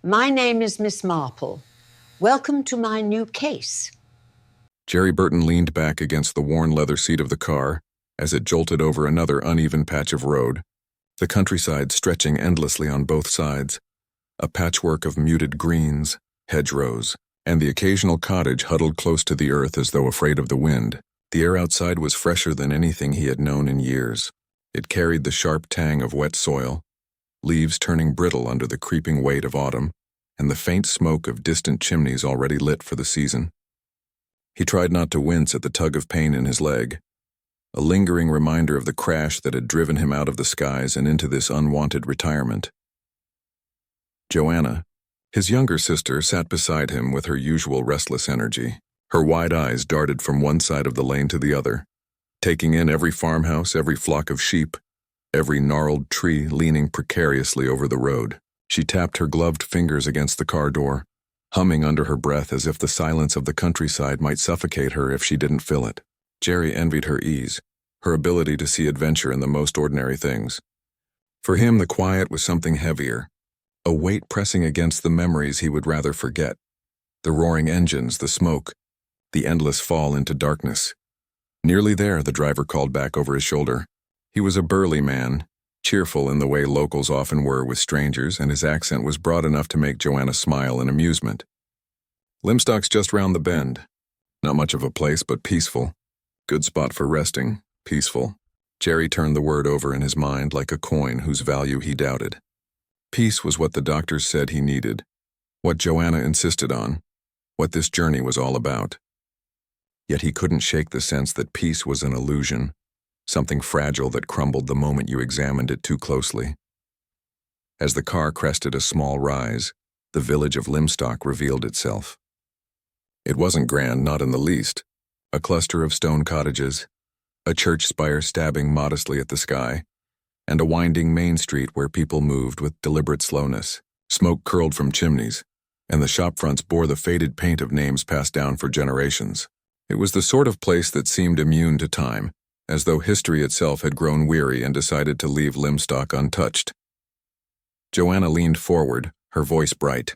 My name is Miss Marple. Welcome to my new case. Jerry Burton leaned back against the worn leather seat of the car as it jolted over another uneven patch of road, the countryside stretching endlessly on both sides, a patchwork of muted greens, hedgerows, and the occasional cottage huddled close to the earth as though afraid of the wind. The air outside was fresher than anything he had known in years. It carried the sharp tang of wet soil, leaves turning brittle under the creeping weight of autumn, and the faint smoke of distant chimneys already lit for the season. He tried not to wince at the tug of pain in his leg, a lingering reminder of the crash that had driven him out of the skies and into this unwanted retirement. Joanna, his younger sister, sat beside him with her usual restless energy. Her wide eyes darted from one side of the lane to the other, taking in every farmhouse, every flock of sheep, every gnarled tree leaning precariously over the road. She tapped her gloved fingers against the car door, humming under her breath as if the silence of the countryside might suffocate her if she didn't fill it. Jerry envied her ease, her ability to see adventure in the most ordinary things. For him, the quiet was something heavier, a weight pressing against the memories he would rather forget. The roaring engines, the smoke, the endless fall into darkness. Nearly there, the driver called back over his shoulder. He was a burly man, cheerful in the way locals often were with strangers, and his accent was broad enough to make Joanna smile in amusement. Limstock's just round the bend. Not much of a place, but peaceful. Good spot for resting. Peaceful. Jerry turned the word over in his mind like a coin whose value he doubted. Peace was what the doctors said he needed, what Joanna insisted on, what this journey was all about. Yet he couldn't shake the sense that peace was an illusion, something fragile that crumbled the moment you examined it too closely. As the car crested a small rise, the village of Limstock revealed itself. It wasn't grand, not in the least. A cluster of stone cottages, a church spire stabbing modestly at the sky, and a winding main street where people moved with deliberate slowness. Smoke curled from chimneys, and the shop fronts bore the faded paint of names passed down for generations. It was the sort of place that seemed immune to time, as though history itself had grown weary and decided to leave Limstock untouched. Joanna leaned forward, her voice bright.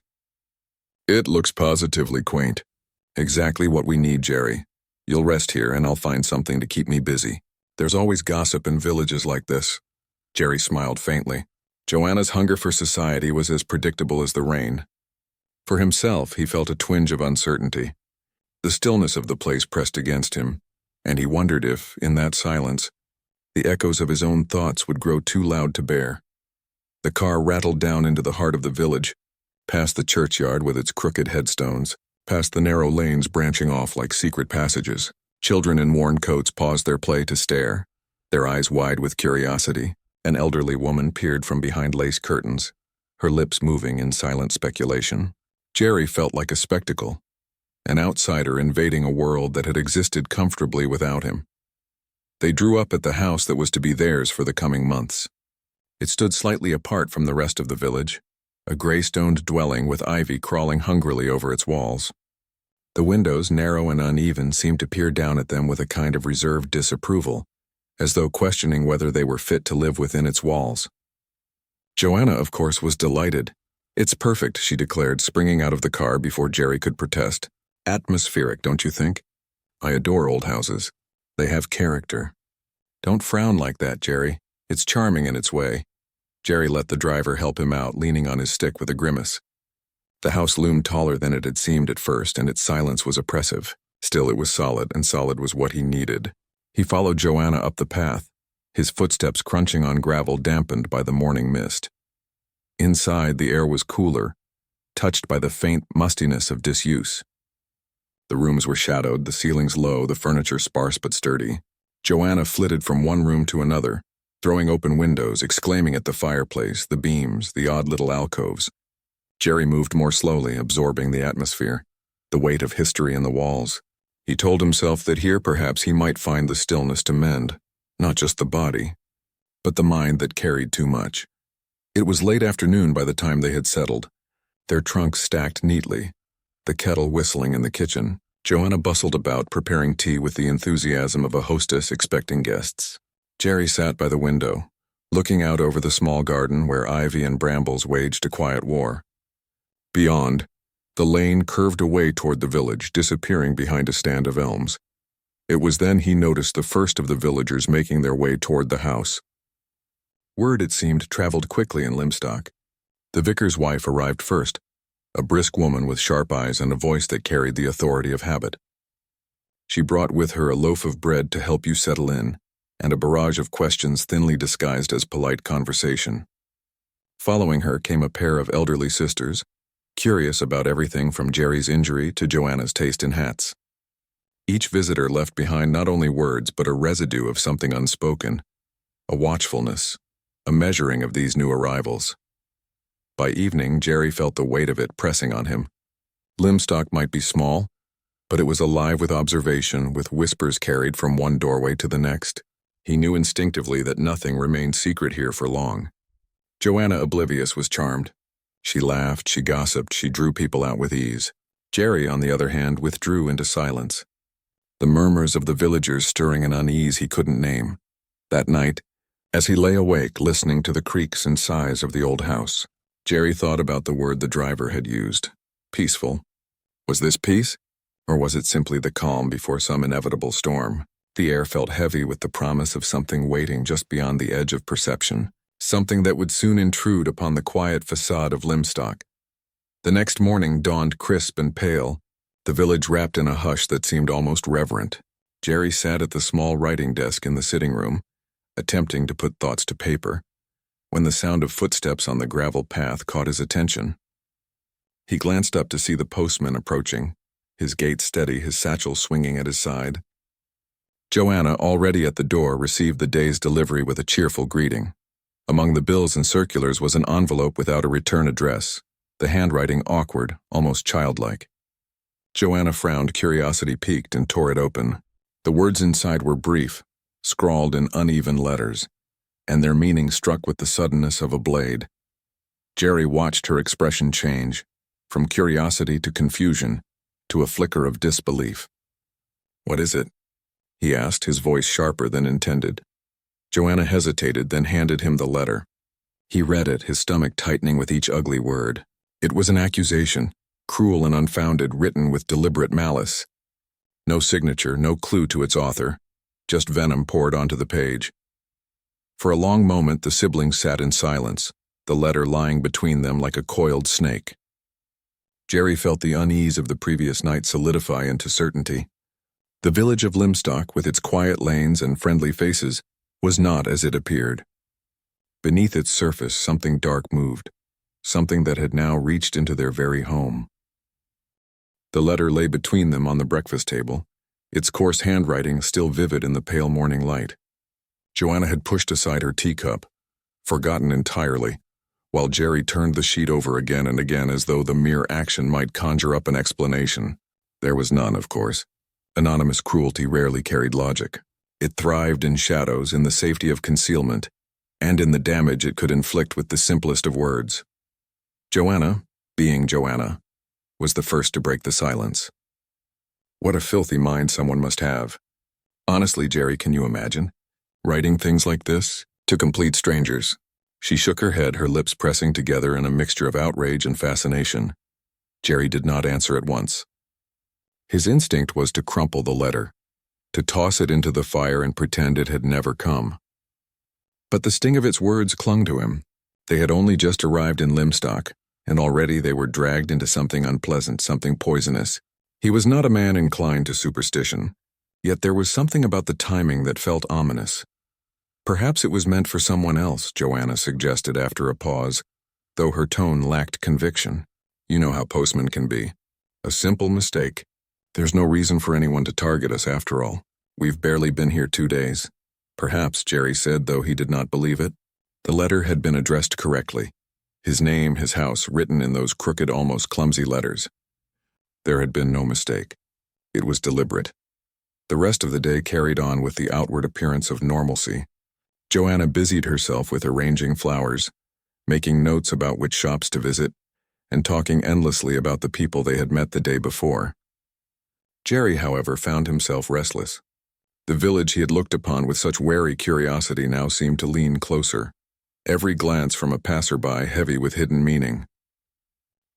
It looks positively quaint. Exactly what we need, Jerry. You'll rest here and I'll find something to keep me busy. There's always gossip in villages like this. Jerry smiled faintly. Joanna's hunger for society was as predictable as the rain. For himself, he felt a twinge of uncertainty. The stillness of the place pressed against him, and he wondered if, in that silence, the echoes of his own thoughts would grow too loud to bear. The car rattled down into the heart of the village, past the churchyard with its crooked headstones, past the narrow lanes branching off like secret passages. Children in worn coats paused their play to stare, their eyes wide with curiosity. An elderly woman peered from behind lace curtains, her lips moving in silent speculation. Jerry felt like a spectacle, an outsider invading a world that had existed comfortably without him. They drew up at the house that was to be theirs for the coming months. It stood slightly apart from the rest of the village, a gray-stoned dwelling with ivy crawling hungrily over its walls. The windows, narrow and uneven, seemed to peer down at them with a kind of reserved disapproval, as though questioning whether they were fit to live within its walls. Joanna, of course, was delighted. It's perfect, she declared, springing out of the car before Jerry could protest. Atmospheric, don't you think? I adore old houses. They have character. Don't frown like that, Jerry. It's charming in its way. Jerry let the driver help him out, leaning on his stick with a grimace. The house loomed taller than it had seemed at first, and its silence was oppressive. Still, it was solid, and solid was what he needed. He followed Joanna up the path, his footsteps crunching on gravel dampened by the morning mist. Inside, the air was cooler, touched by the faint mustiness of disuse. The rooms were shadowed, the ceilings low, the furniture sparse but sturdy. Joanna flitted from one room to another, throwing open windows, exclaiming at the fireplace, the beams, the odd little alcoves. Jerry moved more slowly, absorbing the atmosphere, the weight of history in the walls. He told himself that here perhaps he might find the stillness to mend, not just the body, but the mind that carried too much. It was late afternoon by the time they had settled, their trunks stacked neatly, the kettle whistling in the kitchen. Joanna bustled about, preparing tea with the enthusiasm of a hostess expecting guests. Jerry sat by the window, looking out over the small garden where ivy and brambles waged a quiet war. Beyond, the lane curved away toward the village, disappearing behind a stand of elms. It was then he noticed the first of the villagers making their way toward the house. Word, it seemed, traveled quickly in Limstock. The vicar's wife arrived first, a brisk woman with sharp eyes and a voice that carried the authority of habit. She brought with her a loaf of bread to help you settle in, and a barrage of questions thinly disguised as polite conversation. Following her came a pair of elderly sisters, curious about everything from Jerry's injury to Joanna's taste in hats. Each visitor left behind not only words but a residue of something unspoken, a watchfulness, a measuring of these new arrivals. By evening, Jerry felt the weight of it pressing on him. Limstock might be small, but it was alive with observation, with whispers carried from one doorway to the next. He knew instinctively that nothing remained secret here for long. Joanna, oblivious, was charmed. She laughed, she gossiped, she drew people out with ease. Jerry, on the other hand, withdrew into silence. The murmurs of the villagers stirring an unease he couldn't name. That night, as he lay awake listening to the creaks and sighs of the old house, Jerry thought about the word the driver had used. Peaceful. Was this peace? Or was it simply the calm before some inevitable storm? The air felt heavy with the promise of something waiting just beyond the edge of perception, something that would soon intrude upon the quiet facade of Limstock. The next morning dawned crisp and pale, the village wrapped in a hush that seemed almost reverent. Jerry sat at the small writing desk in the sitting room, attempting to put thoughts to paper, when the sound of footsteps on the gravel path caught his attention. He glanced up to see the postman approaching, his gait steady, his satchel swinging at his side. Joanna, already at the door, received the day's delivery with a cheerful greeting. Among the bills and circulars was an envelope without a return address, the handwriting awkward, almost childlike. Joanna frowned, curiosity piqued, and tore it open. The words inside were brief, scrawled in uneven letters, and their meaning struck with the suddenness of a blade. Jerry watched her expression change, from curiosity to confusion, to a flicker of disbelief. "What is it?" he asked, his voice sharper than intended. Joanna hesitated, then handed him the letter. He read it, his stomach tightening with each ugly word. It was an accusation, cruel and unfounded, written with deliberate malice. No signature, no clue to its author, just venom poured onto the page. For a long moment the siblings sat in silence, the letter lying between them like a coiled snake. Jerry felt the unease of the previous night solidify into certainty. The village of Limstock, with its quiet lanes and friendly faces, was not as it appeared. Beneath its surface something dark moved, something that had now reached into their very home. The letter lay between them on the breakfast table, its coarse handwriting still vivid in the pale morning light. Joanna had pushed aside her teacup, forgotten entirely, while Jerry turned the sheet over again and again as though the mere action might conjure up an explanation. There was none, of course. Anonymous cruelty rarely carried logic. It thrived in shadows, in the safety of concealment, and in the damage it could inflict with the simplest of words. Joanna, being Joanna, was the first to break the silence. What a filthy mind someone must have. Honestly, Jerry, can you imagine? Writing things like this to complete strangers. She shook her head, her lips pressing together in a mixture of outrage and fascination. Jerry did not answer at once. His instinct was to crumple the letter, to toss it into the fire and pretend it had never come. But the sting of its words clung to him. They had only just arrived in Limstock, and already they were dragged into something unpleasant, something poisonous. He was not a man inclined to superstition, yet there was something about the timing that felt ominous. Perhaps it was meant for someone else, Joanna suggested after a pause, though her tone lacked conviction. You know how postmen can be. A simple mistake. There's no reason for anyone to target us after all. We've barely been here 2 days. Perhaps, Jerry said, though he did not believe it. The letter had been addressed correctly. His name, his house, written in those crooked, almost clumsy letters. There had been no mistake. It was deliberate. The rest of the day carried on with the outward appearance of normalcy. Joanna busied herself with arranging flowers, making notes about which shops to visit, and talking endlessly about the people they had met the day before. Jerry, however, found himself restless. The village he had looked upon with such wary curiosity now seemed to lean closer, every glance from a passerby heavy with hidden meaning.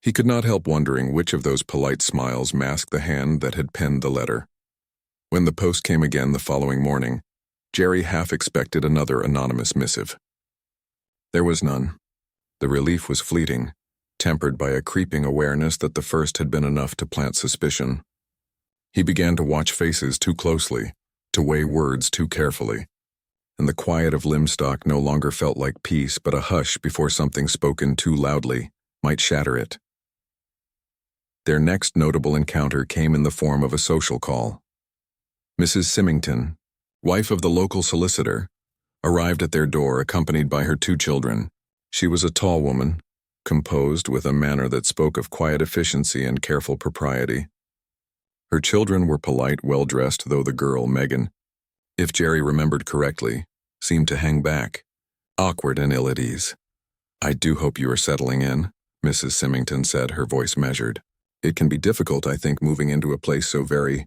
He could not help wondering which of those polite smiles masked the hand that had penned the letter. When the post came again the following morning, Jerry half expected another anonymous missive. There was none. The relief was fleeting, tempered by a creeping awareness that the first had been enough to plant suspicion. He began to watch faces too closely, to weigh words too carefully, and the quiet of Limstock no longer felt like peace but a hush before something spoken too loudly might shatter it. Their next notable encounter came in the form of a social call. Mrs. Symington, wife of the local solicitor, arrived at their door accompanied by her 2 children. She was a tall woman, composed with a manner that spoke of quiet efficiency and careful propriety. Her children were polite, well-dressed, though the girl, Megan, if Jerry remembered correctly, seemed to hang back, awkward and ill at ease. "I do hope you are settling in," Mrs. Symington said, her voice measured. "It can be difficult, I think, moving into a place so very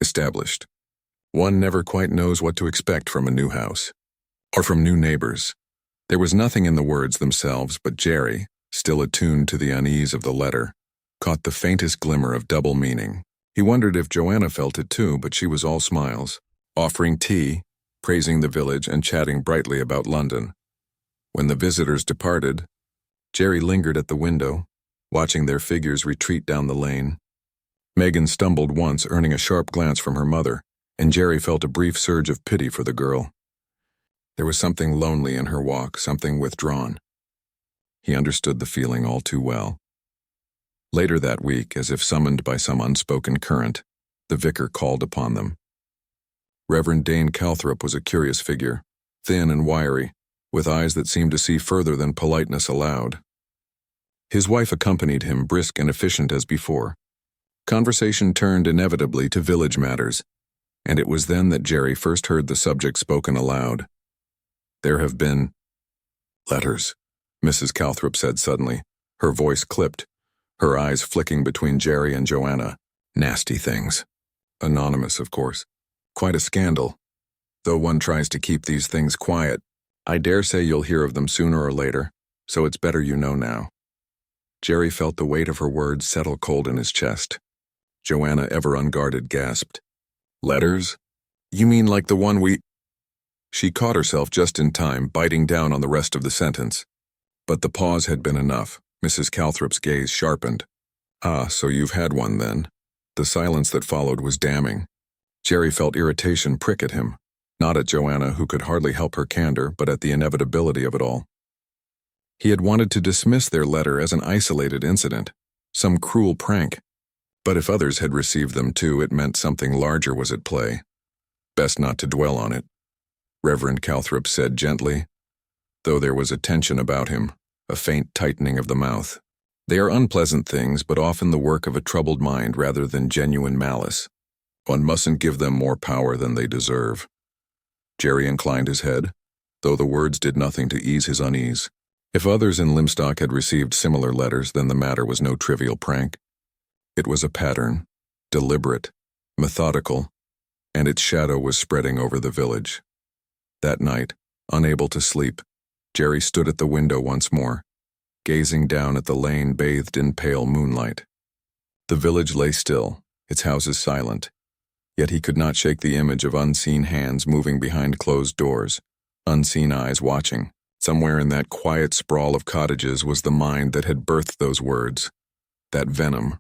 established. One never quite knows what to expect from a new house, or from new neighbors." There was nothing in the words themselves, but Jerry, still attuned to the unease of the letter, caught the faintest glimmer of double meaning. He wondered if Joanna felt it too, but she was all smiles, offering tea, praising the village, and chatting brightly about London. When the visitors departed, Jerry lingered at the window, watching their figures retreat down the lane. Megan stumbled once, earning a sharp glance from her mother, and Jerry felt a brief surge of pity for the girl. There was something lonely in her walk, something withdrawn. He understood the feeling all too well. Later that week, as if summoned by some unspoken current, the vicar called upon them. Reverend Dane Calthrop was a curious figure, thin and wiry, with eyes that seemed to see further than politeness allowed. His wife accompanied him, brisk and efficient as before. Conversation turned inevitably to village matters, and it was then that Jerry first heard the subject spoken aloud. "There have been letters," Mrs. Calthrop said suddenly, her voice clipped, her eyes flicking between Jerry and Joanna. "Nasty things. Anonymous, of course. Quite a scandal. Though one tries to keep these things quiet, I dare say you'll hear of them sooner or later, so it's better you know now." Jerry felt the weight of her words settle cold in his chest. Joanna, ever unguarded, gasped. "Letters? You mean like the one we—" She caught herself just in time, biting down on the rest of the sentence. But the pause had been enough. Mrs. Calthrop's gaze sharpened. "Ah, so you've had one then." The silence that followed was damning. Jerry felt irritation prick at him, not at Joanna, who could hardly help her candor, but at the inevitability of it all. He had wanted to dismiss their letter as an isolated incident, some cruel prank. But if others had received them too, it meant something larger was at play. Best not to dwell on it, Reverend Calthrop said gently, though there was a tension about him, a faint tightening of the mouth. "They are unpleasant things, but often the work of a troubled mind rather than genuine malice. One mustn't give them more power than they deserve." Jerry inclined his head, though the words did nothing to ease his unease. If others in Limstock had received similar letters, then the matter was no trivial prank. It was a pattern, deliberate, methodical, and its shadow was spreading over the village. That night, unable to sleep, Jerry stood at the window once more, gazing down at the lane bathed in pale moonlight. The village lay still, its houses silent, yet he could not shake the image of unseen hands moving behind closed doors, unseen eyes watching. Somewhere in that quiet sprawl of cottages was the mind that had birthed those words, that venom,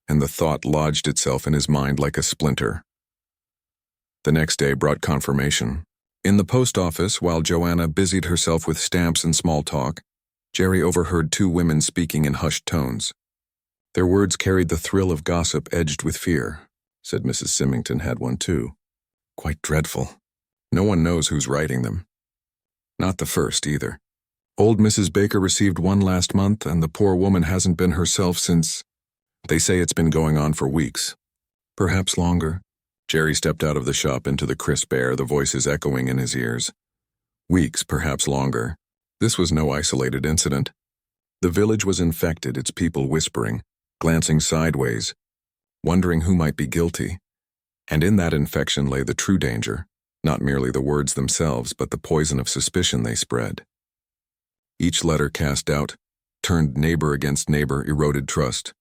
and the thought lodged itself in his mind like a splinter. The next day brought confirmation. In the post office, while Joanna busied herself with stamps and small talk, Jerry overheard 2 women speaking in hushed tones. Their words carried the thrill of gossip edged with fear. Said Mrs. Symington had one too. "Quite dreadful. No one knows who's writing them. Not the first, either. Old Mrs. Baker received one last month, and the poor woman hasn't been herself since. They say it's been going on for weeks. Perhaps longer." Jerry stepped out of the shop into the crisp air, the voices echoing in his ears. Weeks, perhaps longer. This was no isolated incident. The village was infected, its people whispering, glancing sideways, wondering who might be guilty. And in that infection lay the true danger, not merely the words themselves, but the poison of suspicion they spread. Each letter cast doubt, turned neighbor against neighbor, eroded trust.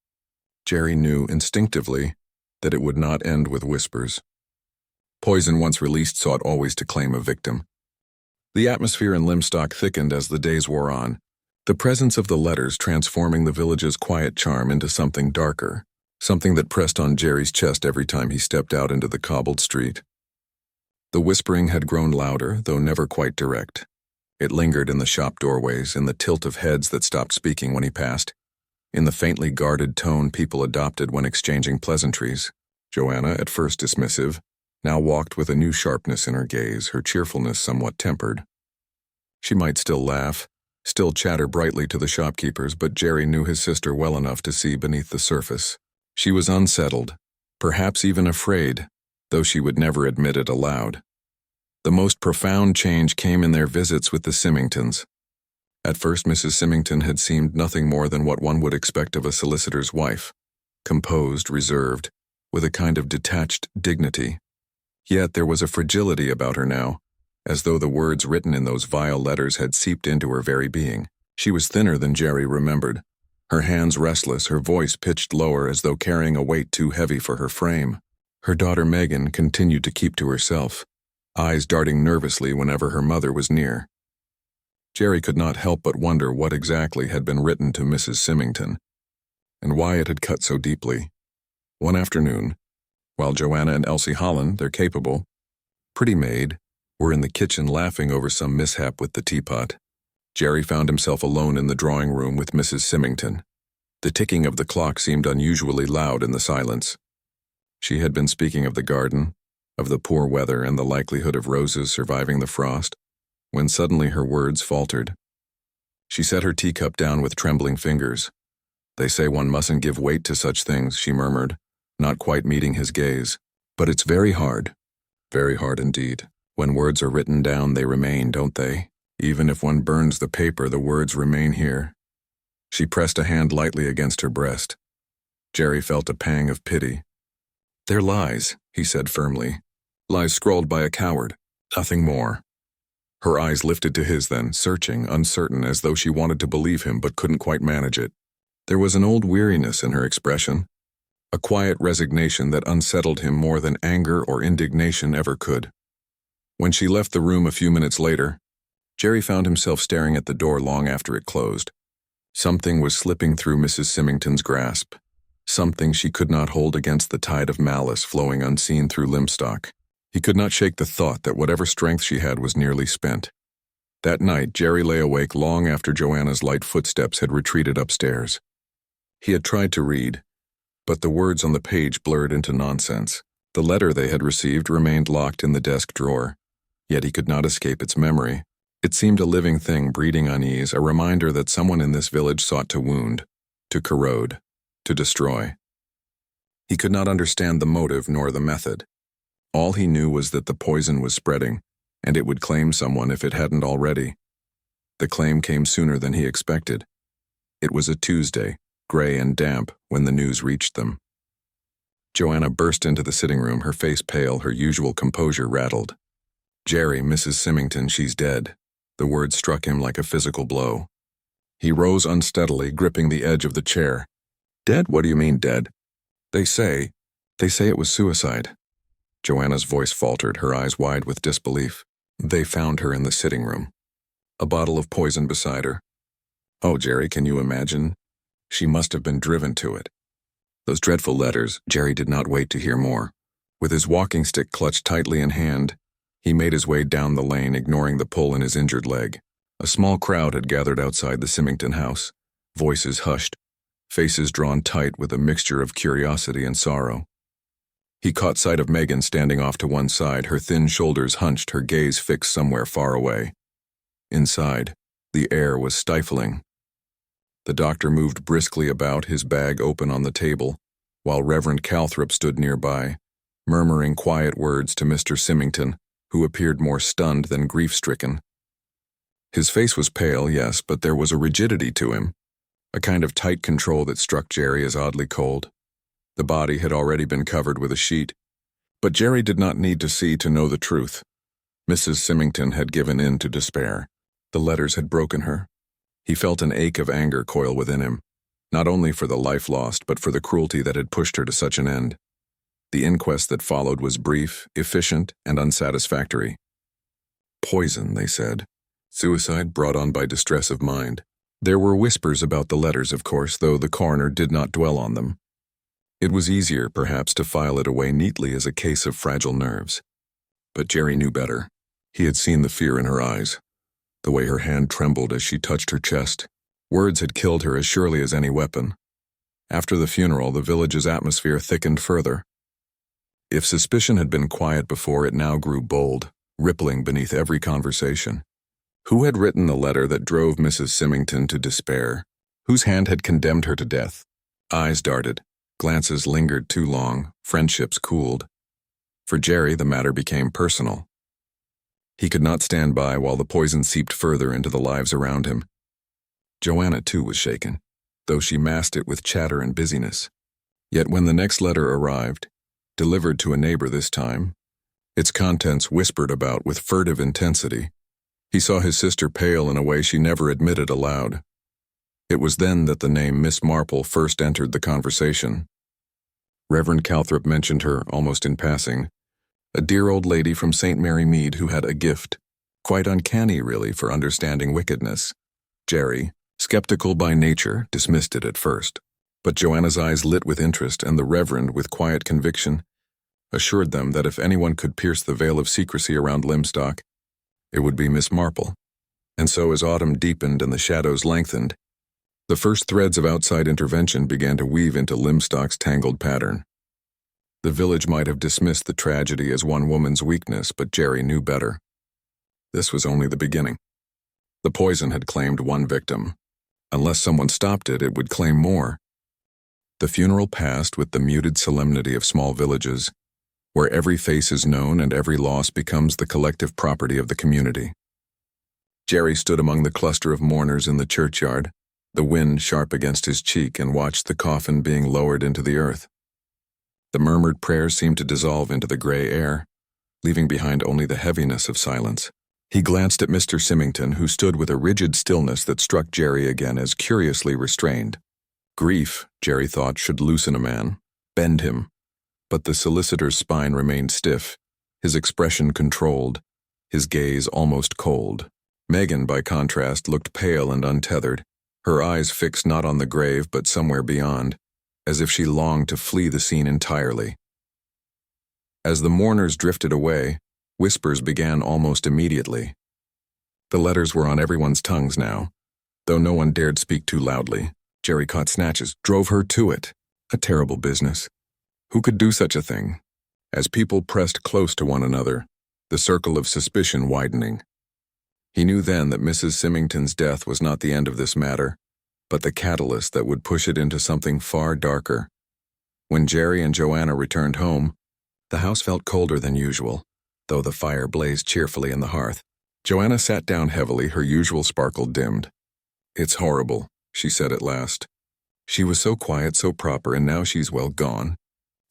Jerry knew instinctively that it would not end with whispers. Poison once released sought always to claim a victim. The atmosphere in Limstock thickened as the days wore on, the presence of the letters transforming the village's quiet charm into something darker, something that pressed on Jerry's chest every time he stepped out into the cobbled street. The whispering had grown louder, though never quite direct. It lingered in the shop doorways, in the tilt of heads that stopped speaking when he passed, in the faintly guarded tone people adopted when exchanging pleasantries. Joanna, at first dismissive, now walked with a new sharpness in her gaze, her cheerfulness somewhat tempered. She might still laugh, still chatter brightly to the shopkeepers, but Jerry knew his sister well enough to see beneath the surface. She was unsettled, perhaps even afraid, though she would never admit it aloud. The most profound change came in their visits with the Symingtons. At first, Mrs. Symington had seemed nothing more than what one would expect of a solicitor's wife, composed, reserved, with a kind of detached dignity. Yet there was a fragility about her now, as though the words written in those vile letters had seeped into her very being. She was thinner than Jerry remembered, her hands restless, her voice pitched lower as though carrying a weight too heavy for her frame. Her daughter Megan continued to keep to herself, eyes darting nervously whenever her mother was near. Jerry could not help but wonder what exactly had been written to Mrs. Symington, and why it had cut so deeply. One afternoon, while Joanna and Elsie Holland, their capable, pretty maid, were in the kitchen laughing over some mishap with the teapot, Jerry found himself alone in the drawing room with Mrs. Symington. The ticking of the clock seemed unusually loud in the silence. She had been speaking of the garden, of the poor weather and the likelihood of roses surviving the frost, when suddenly her words faltered. She set her teacup down with trembling fingers. "They say one mustn't give weight to such things," she murmured, not quite meeting his gaze. "But it's very hard indeed. When words are written down, they remain, don't they? Even if one burns the paper, the words remain here." She pressed a hand lightly against her breast. Jerry felt a pang of pity. "They're lies," he said firmly. "Lies scrawled by a coward. Nothing more." Her eyes lifted to his then, searching, uncertain, as though she wanted to believe him but couldn't quite manage it. There was an old weariness in her expression, a quiet resignation that unsettled him more than anger or indignation ever could. When she left the room a few minutes later, Jerry found himself staring at the door long after it closed. Something was slipping through Mrs. Symington's grasp, something she could not hold against the tide of malice flowing unseen through Limstock. He could not shake the thought that whatever strength she had was nearly spent. That night, Jerry lay awake long after Joanna's light footsteps had retreated upstairs. He had tried to read, but the words on the page blurred into nonsense. The letter they had received remained locked in the desk drawer, yet he could not escape its memory. It seemed a living thing breeding unease, a reminder that someone in this village sought to wound, to corrode, to destroy. He could not understand the motive nor the method. All he knew was that the poison was spreading, and it would claim someone if it hadn't already. The claim came sooner than he expected. It was a Tuesday, gray and damp, when the news reached them. Joanna burst into the sitting room, her face pale, her usual composure rattled. "Jerry, Mrs. Symington, she's dead." The word struck him like a physical blow. He rose unsteadily, gripping the edge of the chair. "Dead? What do you mean, dead?" They say it was suicide." Joanna's voice faltered, her eyes wide with disbelief. "They found her in the sitting room. A bottle of poison beside her. Oh, Jerry, can you imagine? She must have been driven to it." Those dreadful letters. Jerry did not wait to hear more. With his walking stick clutched tightly in hand, he made his way down the lane, ignoring the pull in his injured leg. A small crowd had gathered outside the Symington house, voices hushed, faces drawn tight with a mixture of curiosity and sorrow. He caught sight of Megan standing off to one side, her thin shoulders hunched, her gaze fixed somewhere far away. Inside, the air was stifling. The doctor moved briskly about, his bag open on the table, while Reverend Calthrop stood nearby, murmuring quiet words to Mr. Symington, who appeared more stunned than grief-stricken. His face was pale, yes, but there was a rigidity to him, a kind of tight control that struck Jerry as oddly cold. The body had already been covered with a sheet, but Jerry did not need to see to know the truth. Mrs. Symington had given in to despair. The letters had broken her. He felt an ache of anger coil within him, not only for the life lost, but for the cruelty that had pushed her to such an end. The inquest that followed was brief, efficient, and unsatisfactory. Poison, they said. Suicide brought on by distress of mind. There were whispers about the letters, of course, though the coroner did not dwell on them. It was easier, perhaps, to file it away neatly as a case of fragile nerves. But Jerry knew better. He had seen the fear in her eyes, the way her hand trembled as she touched her chest. Words had killed her as surely as any weapon. After the funeral, the village's atmosphere thickened further. If suspicion had been quiet before, it now grew bold, rippling beneath every conversation. Who had written the letter that drove Mrs. Symington to despair? Whose hand had condemned her to death? Eyes darted, glances lingered too long, friendships cooled. For Jerry, the matter became personal. He could not stand by while the poison seeped further into the lives around him. Joanna, too, was shaken, though she masked it with chatter and busyness. Yet when the next letter arrived, delivered to a neighbor this time, its contents whispered about with furtive intensity, he saw his sister pale in a way she never admitted aloud. It was then that the name Miss Marple first entered the conversation. Reverend Calthrop mentioned her almost in passing, a dear old lady from St. Mary Mead who had a gift, quite uncanny really, for understanding wickedness. Jerry, skeptical by nature, dismissed it at first, but Joanna's eyes lit with interest, and the Reverend, with quiet conviction, assured them that if anyone could pierce the veil of secrecy around Limstock, it would be Miss Marple. And so as autumn deepened and the shadows lengthened, the first threads of outside intervention began to weave into Limstock's tangled pattern. The village might have dismissed the tragedy as one woman's weakness, but Jerry knew better. This was only the beginning. The poison had claimed one victim. Unless someone stopped it, it would claim more. The funeral passed with the muted solemnity of small villages, where every face is known and every loss becomes the collective property of the community. Jerry stood among the cluster of mourners in the churchyard, the wind sharp against his cheek, and watched the coffin being lowered into the earth. The murmured prayers seemed to dissolve into the gray air, leaving behind only the heaviness of silence. He glanced at Mr. Symington, who stood with a rigid stillness that struck Jerry again as curiously restrained. Grief, Jerry thought, should loosen a man, bend him. But the solicitor's spine remained stiff, his expression controlled, his gaze almost cold. Megan, by contrast, looked pale and untethered, her eyes fixed not on the grave but somewhere beyond, as if she longed to flee the scene entirely. As the mourners drifted away, whispers began almost immediately. The letters were on everyone's tongues now, though no one dared speak too loudly. Jerry caught snatches, drove her to it. A terrible business. Who could do such a thing? As people pressed close to one another, the circle of suspicion widening. He knew then that Mrs. Symington's death was not the end of this matter, but the catalyst that would push it into something far darker. When Jerry and Joanna returned home, the house felt colder than usual, though the fire blazed cheerfully in the hearth. Joanna sat down heavily, her usual sparkle dimmed. "It's horrible," she said at last. "She was so quiet, so proper, and now she's well gone.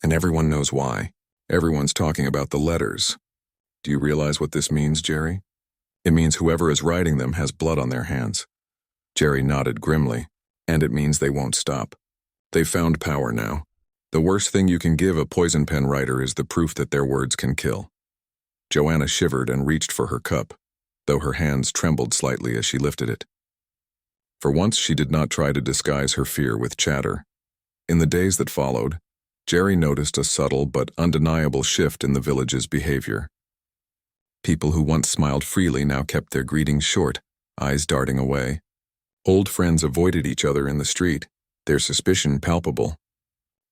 And everyone knows why. Everyone's talking about the letters. Do you realize what this means, Jerry? It means whoever is writing them has blood on their hands." Jerry nodded grimly. "And it means they won't stop. They've found power now. The worst thing you can give a poison pen writer is the proof that their words can kill." Joanna shivered and reached for her cup, though her hands trembled slightly as she lifted it. For once she did not try to disguise her fear with chatter. In the days that followed, Jerry noticed a subtle but undeniable shift in the village's behavior. People who once smiled freely now kept their greetings short, eyes darting away. Old friends avoided each other in the street, their suspicion palpable.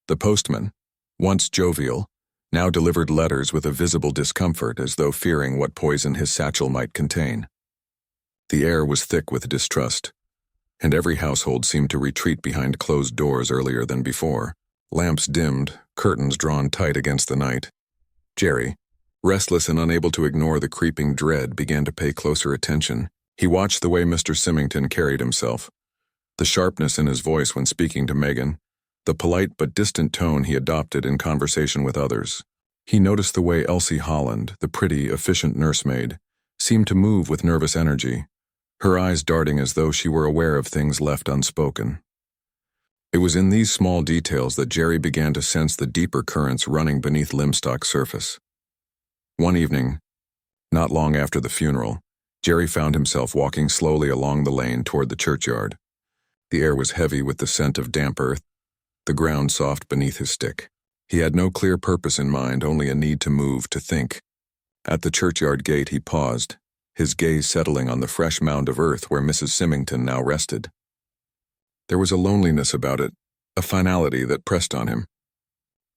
The postman, once jovial, now delivered letters with a visible discomfort, as though fearing what poison his satchel might contain. The air was thick with distrust, and every household seemed to retreat behind closed doors earlier than before. Lamps dimmed, curtains drawn tight against the night. Jerry, restless and unable to ignore the creeping dread, began to pay closer attention. He watched the way Mr. Symington carried himself, the sharpness in his voice when speaking to Megan, the polite but distant tone he adopted in conversation with others. He noticed the way Elsie Holland, the pretty, efficient nursemaid, seemed to move with nervous energy, her eyes darting as though she were aware of things left unspoken. It was in these small details that Jerry began to sense the deeper currents running beneath Limstock's surface. One evening, not long after the funeral, Jerry found himself walking slowly along the lane toward the churchyard. The air was heavy with the scent of damp earth, the ground soft beneath his stick. He had no clear purpose in mind, only a need to move, to think. At the churchyard gate he paused, his gaze settling on the fresh mound of earth where Mrs. Symington now rested. There was a loneliness about it, a finality that pressed on him.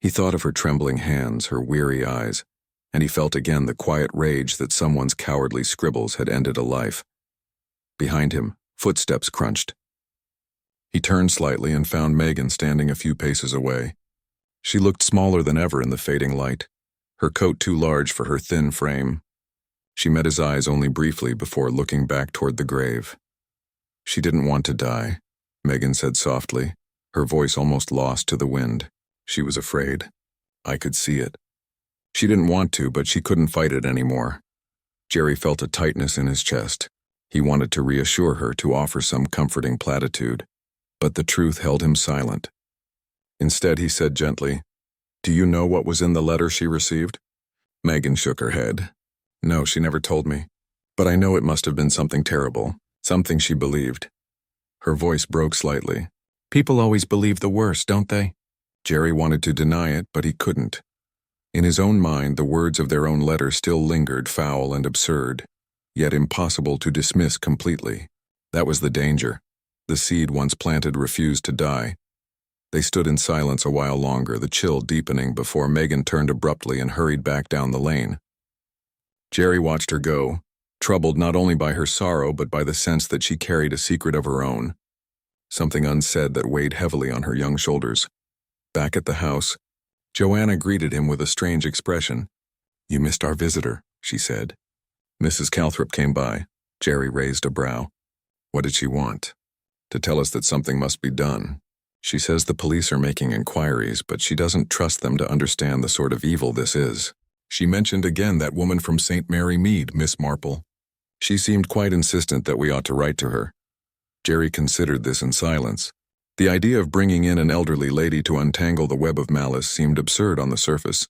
He thought of her trembling hands, her weary eyes, and he felt again the quiet rage that someone's cowardly scribbles had ended a life. Behind him, footsteps crunched. He turned slightly and found Megan standing a few paces away. She looked smaller than ever in the fading light, her coat too large for her thin frame. She met his eyes only briefly before looking back toward the grave. She didn't want to die, Megan said softly, her voice almost lost to the wind. She was afraid. I could see it. She didn't want to, but she couldn't fight it anymore. Jerry felt a tightness in his chest. He wanted to reassure her, to offer some comforting platitude, but the truth held him silent. Instead, he said gently, "Do you know what was in the letter she received?" Megan shook her head. "No, she never told me. But I know it must have been something terrible, something she believed." Her voice broke slightly. "People always believe the worst, don't they?" Jerry wanted to deny it, but he couldn't. In his own mind, the words of their own letter still lingered, foul and absurd, yet impossible to dismiss completely. That was the danger. The seed once planted refused to die. They stood in silence a while longer, the chill deepening, before Megan turned abruptly and hurried back down the lane. Jerry watched her go, troubled not only by her sorrow but by the sense that she carried a secret of her own, something unsaid that weighed heavily on her young shoulders. Back at the house, Joanna greeted him with a strange expression. "You missed our visitor," she said. Mrs. Calthrop came by. Jerry raised a brow. "What did she want?" "To tell us that something must be done. She says the police are making inquiries, but she doesn't trust them to understand the sort of evil this is. She mentioned again that woman from St. Mary Mead, Miss Marple. She seemed quite insistent that we ought to write to her." Jerry considered this in silence. The idea of bringing in an elderly lady to untangle the web of malice seemed absurd on the surface.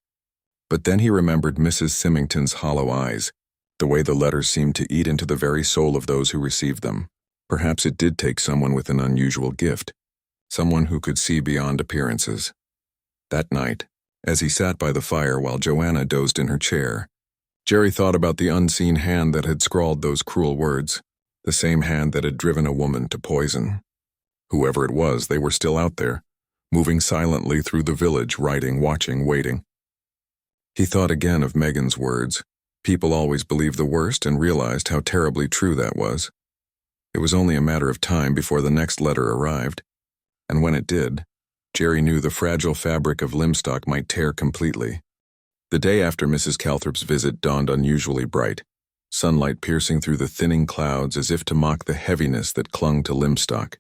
But then he remembered Mrs. Symington's hollow eyes, the way the letters seemed to eat into the very soul of those who received them. Perhaps it did take someone with an unusual gift, someone who could see beyond appearances. That night, as he sat by the fire while Joanna dozed in her chair, Jerry thought about the unseen hand that had scrawled those cruel words, the same hand that had driven a woman to poison. Whoever it was, they were still out there, moving silently through the village, writing, watching, waiting. He thought again of Megan's words. People always believe the worst, and realized how terribly true that was. It was only a matter of time before the next letter arrived, and when it did, Jerry knew the fragile fabric of Limstock might tear completely. The day after Mrs. Calthrop's visit dawned unusually bright, sunlight piercing through the thinning clouds as if to mock the heaviness that clung to Limstock.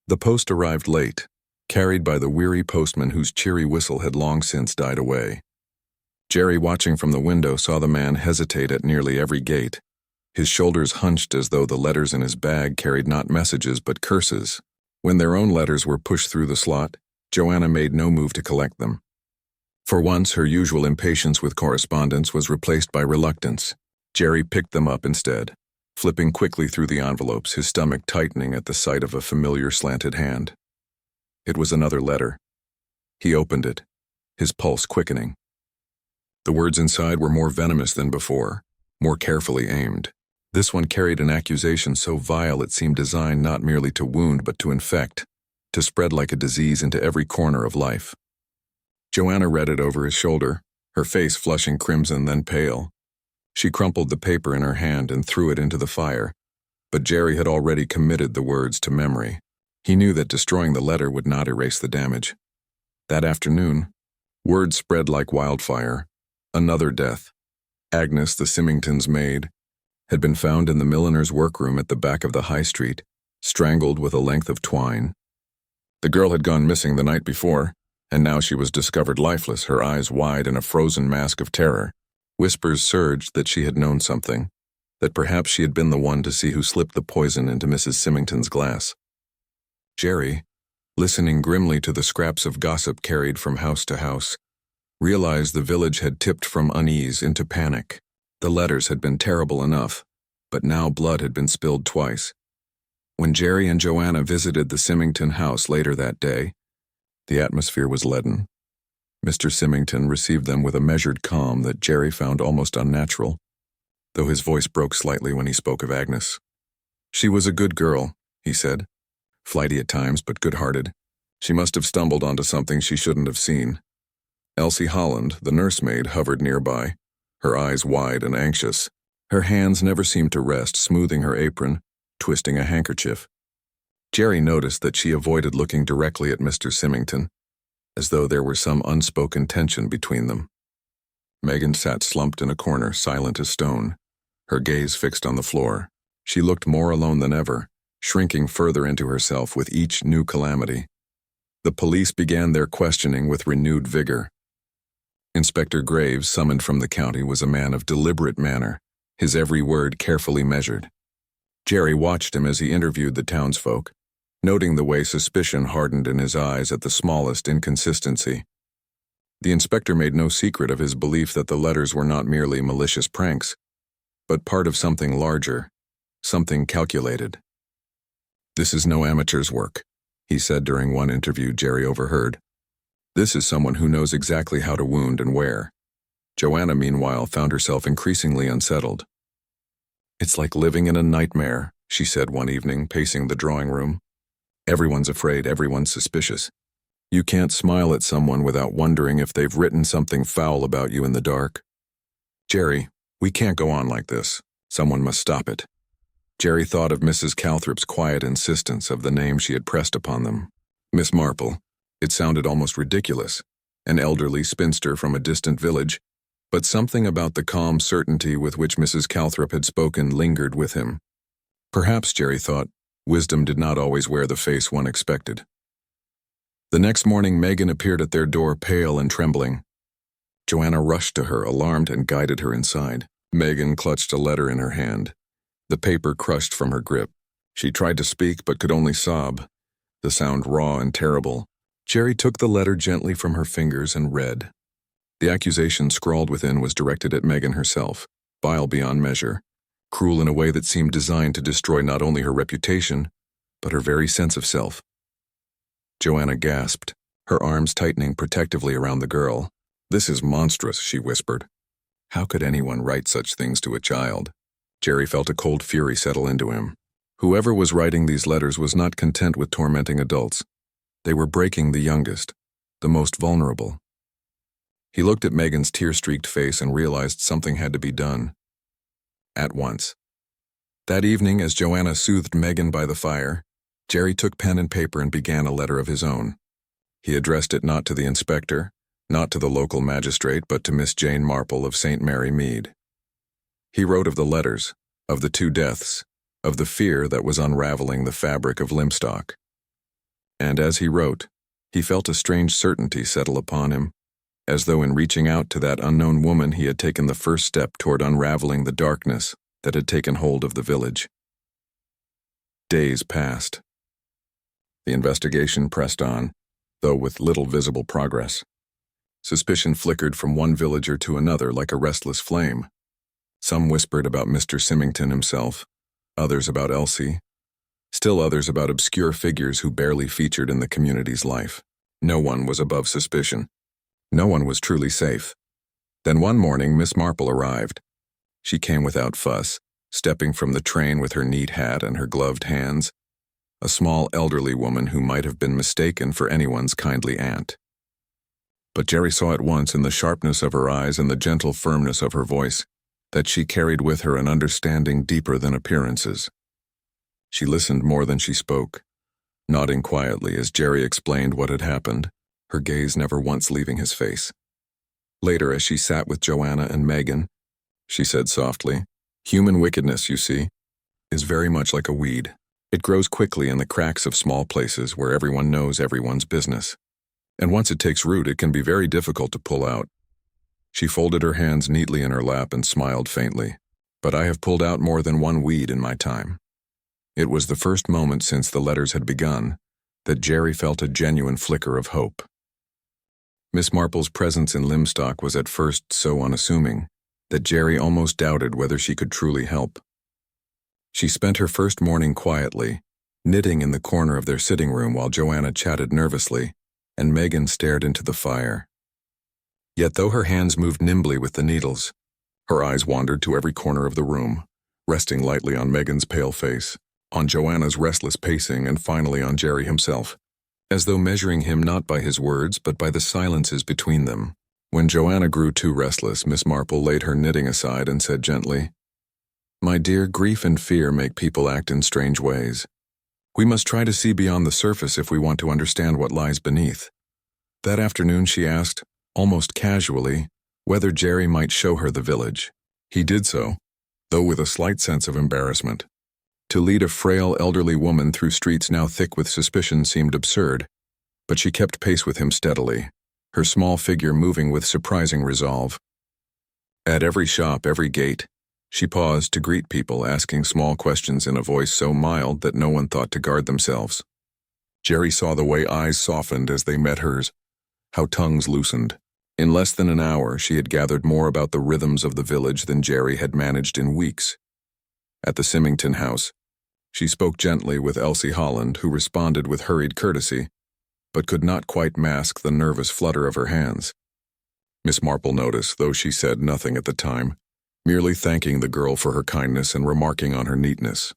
The post arrived late, carried by the weary postman whose cheery whistle had long since died away. Jerry, watching from the window, saw the man hesitate at nearly every gate, his shoulders hunched as though the letters in his bag carried not messages but curses. When their own letters were pushed through the slot, Joanna made no move to collect them. For once, her usual impatience with correspondence was replaced by reluctance. Jerry picked them up instead, flipping quickly through the envelopes, his stomach tightening at the sight of a familiar slanted hand. It was another letter. He opened it, his pulse quickening. The words inside were more venomous than before, more carefully aimed. This one carried an accusation so vile it seemed designed not merely to wound but to infect, to spread like a disease into every corner of life. Joanna read it over his shoulder, her face flushing crimson, then pale. She crumpled the paper in her hand and threw it into the fire, but Jerry had already committed the words to memory. He knew that destroying the letter would not erase the damage. That afternoon, word spread like wildfire. Another death. Agnes, the Symingtons' maid, had been found in the milliner's workroom at the back of the high street, strangled with a length of twine. The girl had gone missing the night before, and now she was discovered lifeless, her eyes wide in a frozen mask of terror. Whispers surged that she had known something, that perhaps she had been the one to see who slipped the poison into Mrs. Symington's glass. Jerry, listening grimly to the scraps of gossip carried from house to house, realized the village had tipped from unease into panic. The letters had been terrible enough, but now blood had been spilled twice. When Jerry and Joanna visited the Symington house later that day, the atmosphere was leaden. Mr. Symington received them with a measured calm that Jerry found almost unnatural, though his voice broke slightly when he spoke of Agnes. She was a good girl, he said, flighty at times but good-hearted. She must have stumbled onto something she shouldn't have seen. Elsie Holland, the nursemaid, hovered nearby, her eyes wide and anxious. Her hands never seemed to rest, smoothing her apron, twisting a handkerchief. Jerry noticed that she avoided looking directly at Mr. Symington, as though there were some unspoken tension between them. Megan sat slumped in a corner, silent as stone, her gaze fixed on the floor. She looked more alone than ever, shrinking further into herself with each new calamity. The police began their questioning with renewed vigor. Inspector Graves, summoned from the county, was a man of deliberate manner, his every word carefully measured. Jerry watched him as he interviewed the townsfolk, noting the way suspicion hardened in his eyes at the smallest inconsistency. The inspector made no secret of his belief that the letters were not merely malicious pranks, but part of something larger, something calculated. "This is no amateur's work," he said during one interview Jerry overheard. "This is someone who knows exactly how to wound and where." Joanna, meanwhile, found herself increasingly unsettled. "It's like living in a nightmare," she said one evening, pacing the drawing room. "Everyone's afraid, everyone's suspicious. You can't smile at someone without wondering if they've written something foul about you in the dark. Jerry, we can't go on like this. Someone must stop it." Jerry thought of Mrs. Calthrop's quiet insistence of the name she had pressed upon them. Miss Marple. It sounded almost ridiculous, an elderly spinster from a distant village, but something about the calm certainty with which Mrs. Calthrop had spoken lingered with him. Perhaps, Jerry thought, wisdom did not always wear the face one expected. The next morning, Megan appeared at their door, pale and trembling. Joanna rushed to her, alarmed, and guided her inside. Megan clutched a letter in her hand, the paper crushed from her grip. She tried to speak but could only sob, the sound raw and terrible. Jerry took the letter gently from her fingers and read. The accusation scrawled within was directed at Megan herself, vile beyond measure, cruel in a way that seemed designed to destroy not only her reputation, but her very sense of self. Joanna gasped, her arms tightening protectively around the girl. "This is monstrous," she whispered. How could anyone write such things to a child? Jerry felt a cold fury settle into him. Whoever was writing these letters was not content with tormenting adults. They were breaking the youngest, the most vulnerable. He looked at Megan's tear-streaked face and realized something had to be done. At once. That evening, as Joanna soothed Megan by the fire, Jerry took pen and paper and began a letter of his own. He addressed it not to the inspector, not to the local magistrate, but to Miss Jane Marple of St. Mary Mead. He wrote of the letters, of the 2 deaths, of the fear that was unraveling the fabric of Limstock. And as he wrote, he felt a strange certainty settle upon him, as though in reaching out to that unknown woman he had taken the first step toward unraveling the darkness that had taken hold of the village. Days passed. The investigation pressed on, though with little visible progress. Suspicion flickered from one villager to another like a restless flame. Some whispered about Mr. Symington himself, others about Elsie, still others about obscure figures who barely featured in the community's life. No one was above suspicion. No one was truly safe. Then one morning, Miss Marple arrived. She came without fuss, stepping from the train with her neat hat and her gloved hands, a small elderly woman who might have been mistaken for anyone's kindly aunt. But Jerry saw at once in the sharpness of her eyes and the gentle firmness of her voice that she carried with her an understanding deeper than appearances. She listened more than she spoke, nodding quietly as Jerry explained what had happened, her gaze never once leaving his face. Later, as she sat with Joanna and Megan, she said softly, "Human wickedness, you see, is very much like a weed. It grows quickly in the cracks of small places where everyone knows everyone's business. And once it takes root, it can be very difficult to pull out." She folded her hands neatly in her lap and smiled faintly. but I have pulled out more than one weed in my time." It was the first moment since the letters had begun that Jerry felt a genuine flicker of hope. Miss Marple's presence in Limstock was at first so unassuming that Jerry almost doubted whether she could truly help. She spent her first morning quietly, knitting in the corner of their sitting room while Joanna chatted nervously and Megan stared into the fire. Yet though her hands moved nimbly with the needles, her eyes wandered to every corner of the room, resting lightly on Megan's pale face, on Joanna's restless pacing, and finally on Jerry himself, as though measuring him not by his words but by the silences between them. When Joanna grew too restless, Miss Marple laid her knitting aside and said gently, "My dear, grief and fear make people act in strange ways. We must try to see beyond the surface if we want to understand what lies beneath." That afternoon she asked, almost casually, whether Jerry might show her the village. He did so, though with a slight sense of embarrassment. To lead a frail elderly woman through streets now thick with suspicion seemed absurd, but she kept pace with him steadily, her small figure moving with surprising resolve. At every shop, every gate, she paused to greet people, asking small questions in a voice so mild that no one thought to guard themselves. Jerry saw the way eyes softened as they met hers, how tongues loosened. In less than an hour, she had gathered more about the rhythms of the village than Jerry had managed in weeks. At the Symington house, she spoke gently with Elsie Holland, who responded with hurried courtesy, but could not quite mask the nervous flutter of her hands. Miss Marple noticed, though she said nothing at the time, merely thanking the girl for her kindness and remarking on her neatness.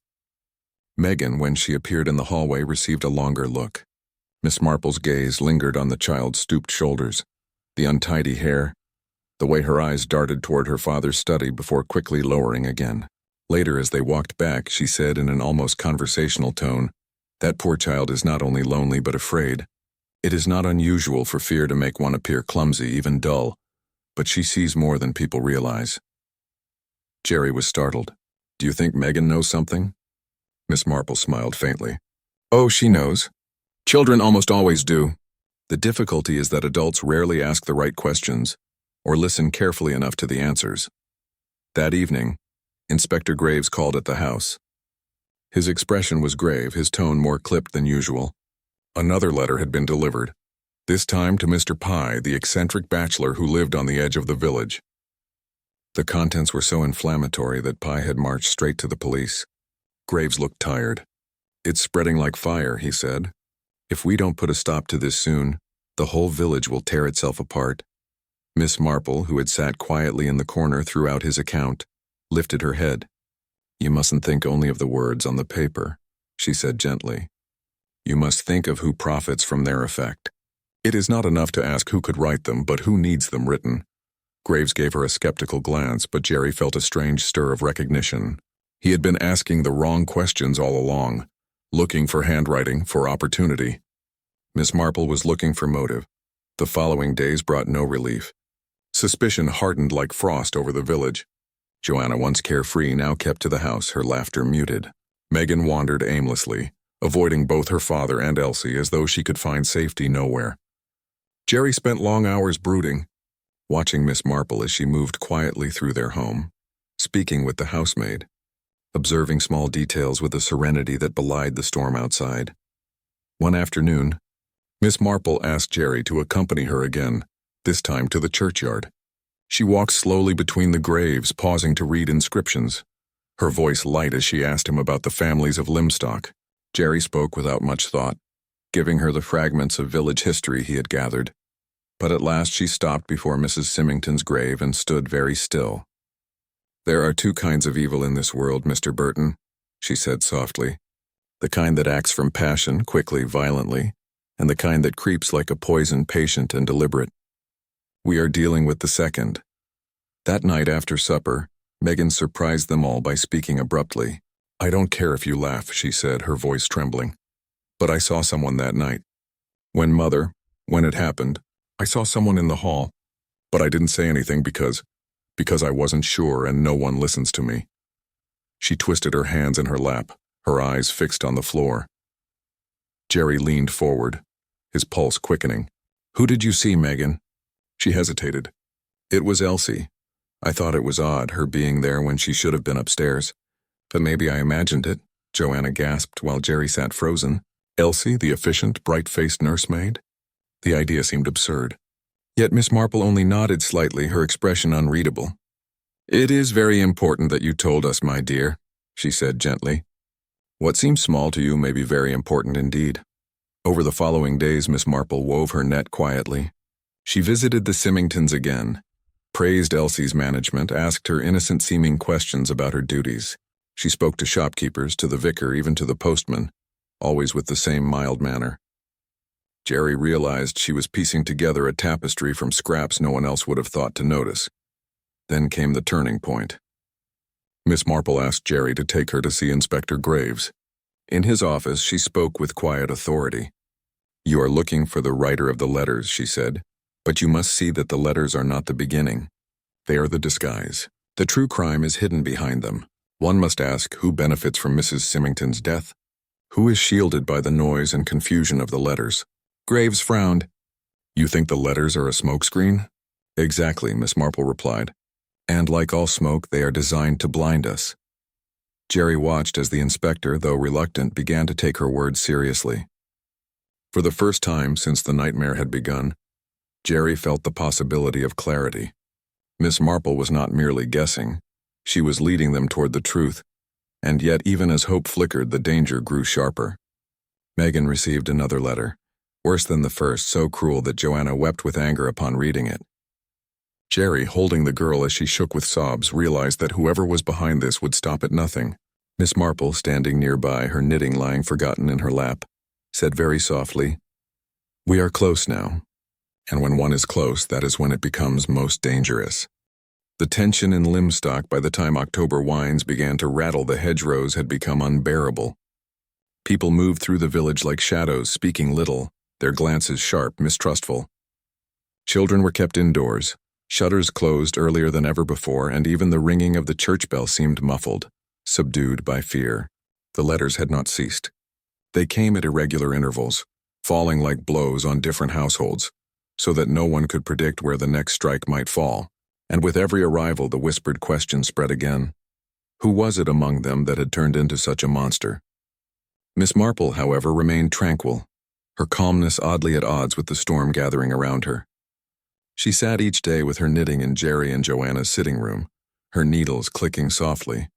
Megan, when she appeared in the hallway, received a longer look. Miss Marple's gaze lingered on the child's stooped shoulders, the untidy hair, the way her eyes darted toward her father's study before quickly lowering again. Later, as they walked back, she said in an almost conversational tone, "That poor child is not only lonely but afraid. It is not unusual for fear to make one appear clumsy, even dull, but she sees more than people realize." Jerry was startled. "Do you think Megan knows something?" Miss Marple smiled faintly. "Oh, she knows. Children almost always do. The difficulty is that adults rarely ask the right questions or listen carefully enough to the answers." That evening, Inspector Graves called at the house. His expression was grave, his tone more clipped than usual. Another letter had been delivered, this time to Mr. Pye, the eccentric bachelor who lived on the edge of the village. The contents were so inflammatory that Pye had marched straight to the police. Graves looked tired. "It's spreading like fire," he said. "If we don't put a stop to this soon, the whole village will tear itself apart." Miss Marple, who had sat quietly in the corner throughout his account, lifted her head. "You mustn't think only of the words on the paper," she said gently. "You must think of who profits from their effect. It is not enough to ask who could write them, but who needs them written." Graves gave her a skeptical glance, but Jerry felt a strange stir of recognition. He had been asking the wrong questions all along, looking for handwriting, for opportunity. Miss Marple was looking for motive. The following days brought no relief. Suspicion hardened like frost over the village. Joanna, once carefree, now kept to the house, her laughter muted. Megan wandered aimlessly, avoiding both her father and Elsie as though she could find safety nowhere. Jerry spent long hours brooding, watching Miss Marple as she moved quietly through their home, speaking with the housemaid, observing small details with a serenity that belied the storm outside. One afternoon, Miss Marple asked Jerry to accompany her again, this time to the churchyard. She walked slowly between the graves, pausing to read inscriptions, her voice light as she asked him about the families of Limstock. Jerry spoke without much thought, giving her the fragments of village history he had gathered. But at last she stopped before Mrs. Symington's grave and stood very still. "There are two kinds of evil in this world, Mr. Burton," she said softly. "The kind that acts from passion, quickly, violently, and the kind that creeps like a poison, patient and deliberate. We are dealing with the second." That night after supper, Megan surprised them all by speaking abruptly. "I don't care if you laugh," she said, her voice trembling. "But I saw someone that night. When it happened, I saw someone in the hall, but I didn't say anything because I wasn't sure and no one listens to me." She twisted her hands in her lap, her eyes fixed on the floor. Jerry leaned forward, his pulse quickening. "Who did you see, Megan?" She hesitated. "It was Elsie. I thought it was odd, her being there when she should have been upstairs. But maybe I imagined it, Joanna gasped while Jerry sat frozen. Elsie, the efficient, bright-faced nursemaid? The idea seemed absurd. Yet Miss Marple only nodded slightly, her expression unreadable. "It is very important that you told us, my dear," she said gently. "What seems small to you may be very important indeed." Over the following days, Miss Marple wove her net quietly. She visited the Symingtons again, praised Elsie's management, asked her innocent-seeming questions about her duties. She spoke to shopkeepers, to the vicar, even to the postman, always with the same mild manner. Jerry realized she was piecing together a tapestry from scraps no one else would have thought to notice. Then came the turning point. Miss Marple asked Jerry to take her to see Inspector Graves. In his office, she spoke with quiet authority. "You are looking for the writer of the letters," she said, "but you must see that the letters are not the beginning. They are the disguise. The true crime is hidden behind them. One must ask, who benefits from Mrs. Symington's death? Who is shielded by the noise and confusion of the letters?" Graves frowned. "You think the letters are a smokescreen?" "Exactly," Miss Marple replied. "And like all smoke, they are designed to blind us." Jerry watched as the inspector, though reluctant, began to take her words seriously. For the first time since the nightmare had begun, Jerry felt the possibility of clarity. Miss Marple was not merely guessing. She was leading them toward the truth, and yet even as hope flickered, the danger grew sharper. Megan received another letter, worse than the first, so cruel that Joanna wept with anger upon reading it. Jerry, holding the girl as she shook with sobs, realized that whoever was behind this would stop at nothing. Miss Marple, standing nearby, her knitting lying forgotten in her lap, said very softly, "We are close now, and when one is close, that is when it becomes most dangerous." The tension in Limstock by the time October winds began to rattle the hedgerows had become unbearable. People moved through the village like shadows, speaking little, their glances sharp, mistrustful. Children were kept indoors, shutters closed earlier than ever before, and even the ringing of the church bell seemed muffled, subdued by fear. The letters had not ceased. They came at irregular intervals, falling like blows on different households, so that no one could predict where the next strike might fall. And with every arrival, the whispered question spread again. Who was it among them that had turned into such a monster? Miss Marple, however, remained tranquil, her calmness oddly at odds with the storm gathering around her. She sat each day with her knitting in Jerry and Joanna's sitting room, her needles clicking softly,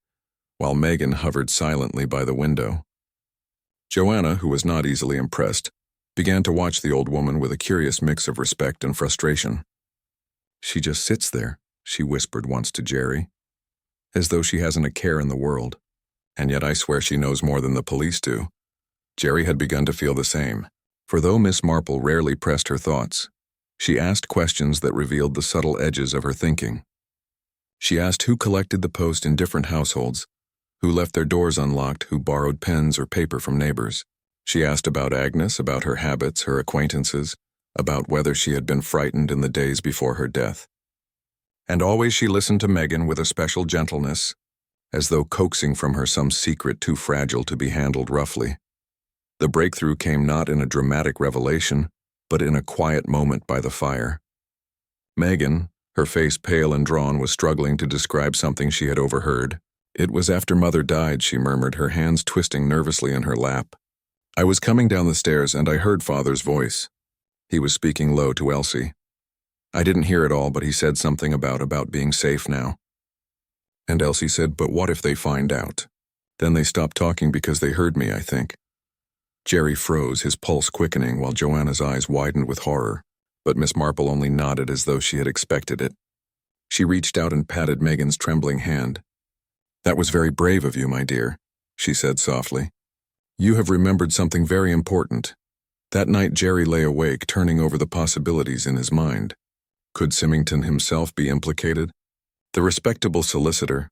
while Megan hovered silently by the window. Joanna, who was not easily impressed, began to watch the old woman with a curious mix of respect and frustration. "She just sits there," she whispered once to Jerry, "as though she hasn't a care in the world. And yet I swear she knows more than the police do." Jerry had begun to feel the same, for though Miss Marple rarely pressed her thoughts, she asked questions that revealed the subtle edges of her thinking. She asked who collected the post in different households, who left their doors unlocked, who borrowed pens or paper from neighbors. She asked about Agnes, about her habits, her acquaintances, about whether she had been frightened in the days before her death. And always she listened to Megan with a special gentleness, as though coaxing from her some secret too fragile to be handled roughly. The breakthrough came not in a dramatic revelation, but in a quiet moment by the fire. Megan, her face pale and drawn, was struggling to describe something she had overheard. "It was after Mother died," she murmured, her hands twisting nervously in her lap. "I was coming down the stairs and I heard Father's voice. He was speaking low to Elsie. I didn't hear it all, but he said something about being safe now. And Elsie said, 'But what if they find out?' Then they stopped talking because they heard me, I think." Jerry froze, his pulse quickening, while Joanna's eyes widened with horror, but Miss Marple only nodded as though she had expected it. She reached out and patted Megan's trembling hand. "That was very brave of you, my dear," she said softly. "You have remembered something very important." That night Jerry lay awake, turning over the possibilities in his mind. Could Symington himself be implicated? The respectable solicitor,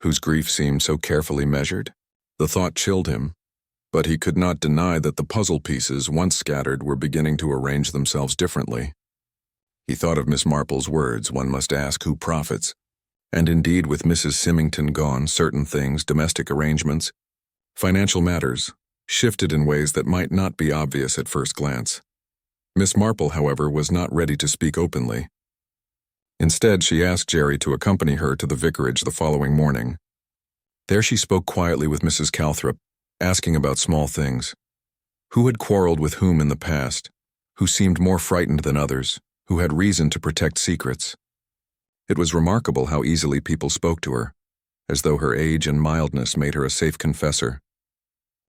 whose grief seemed so carefully measured? The thought chilled him, but he could not deny that the puzzle pieces, once scattered, were beginning to arrange themselves differently. He thought of Miss Marple's words, "One must ask who profits." And indeed, with Mrs. Symington gone, certain things, domestic arrangements, financial matters, shifted in ways that might not be obvious at first glance. Miss Marple, however, was not ready to speak openly. Instead, she asked Jerry to accompany her to the vicarage the following morning. There she spoke quietly with Mrs. Calthrop, asking about small things. Who had quarreled with whom in the past? Who seemed more frightened than others? Who had reason to protect secrets? It was remarkable how easily people spoke to her, as though her age and mildness made her a safe confessor.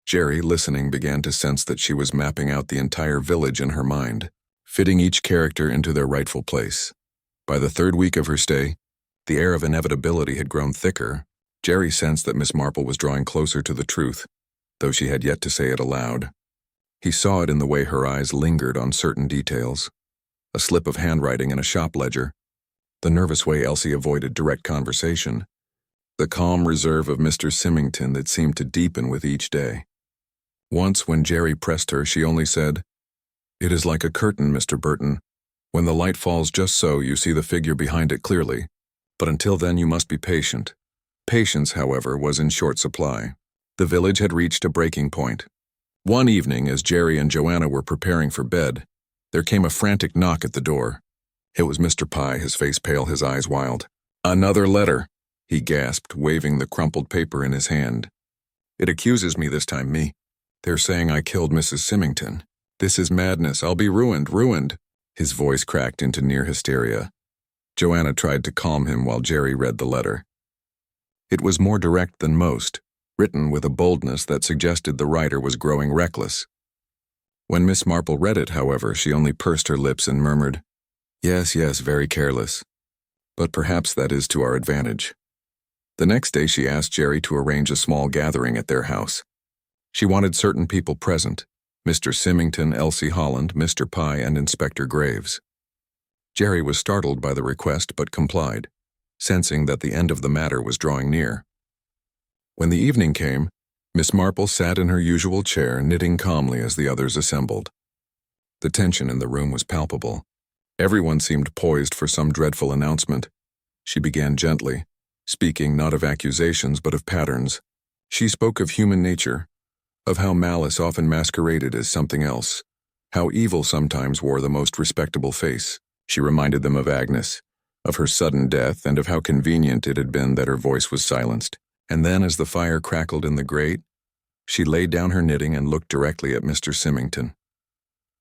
Jerry, listening, began to sense that she was mapping out the entire village in her mind, fitting each character into their rightful place. By the third week of her stay, the air of inevitability had grown thicker. Jerry sensed that Miss Marple was drawing closer to the truth, though she had yet to say it aloud. He saw it in the way her eyes lingered on certain details. A slip of handwriting in a shop ledger, the nervous way Elsie avoided direct conversation, the calm reserve of Mr. Symington that seemed to deepen with each day. Once, when Jerry pressed her, she only said, "It is like a curtain, Mr. Burton. When the light falls just so, you see the figure behind it clearly, but until then you must be patient." Patience, however, was in short supply. The village had reached a breaking point. One evening, as Jerry and Joanna were preparing for bed, there came a frantic knock at the door. It was Mr. Pye, his face pale, his eyes wild. "Another letter," he gasped, waving the crumpled paper in his hand. "It accuses me this time, me. They're saying I killed Mrs. Symington. This is madness. I'll be ruined, ruined." His voice cracked into near hysteria. Joanna tried to calm him while Jerry read the letter. It was more direct than most, written with a boldness that suggested the writer was growing reckless. When Miss Marple read it, however, she only pursed her lips and murmured, Yes, very careless. But perhaps that is to our advantage." The next day she asked Jerry to arrange a small gathering at their house. She wanted certain people present: Mr. Symington, Elsie Holland, Mr. Pye, and Inspector Graves. Jerry was startled by the request but complied, sensing that the end of the matter was drawing near. When the evening came, Miss Marple sat in her usual chair, knitting calmly as the others assembled. The tension in the room was palpable. Everyone seemed poised for some dreadful announcement. She began gently, speaking not of accusations but of patterns. She spoke of human nature, of how malice often masqueraded as something else, how evil sometimes wore the most respectable face. She reminded them of Agnes, of her sudden death, and of how convenient it had been that her voice was silenced. And then, as the fire crackled in the grate, she laid down her knitting and looked directly at Mr. Symington.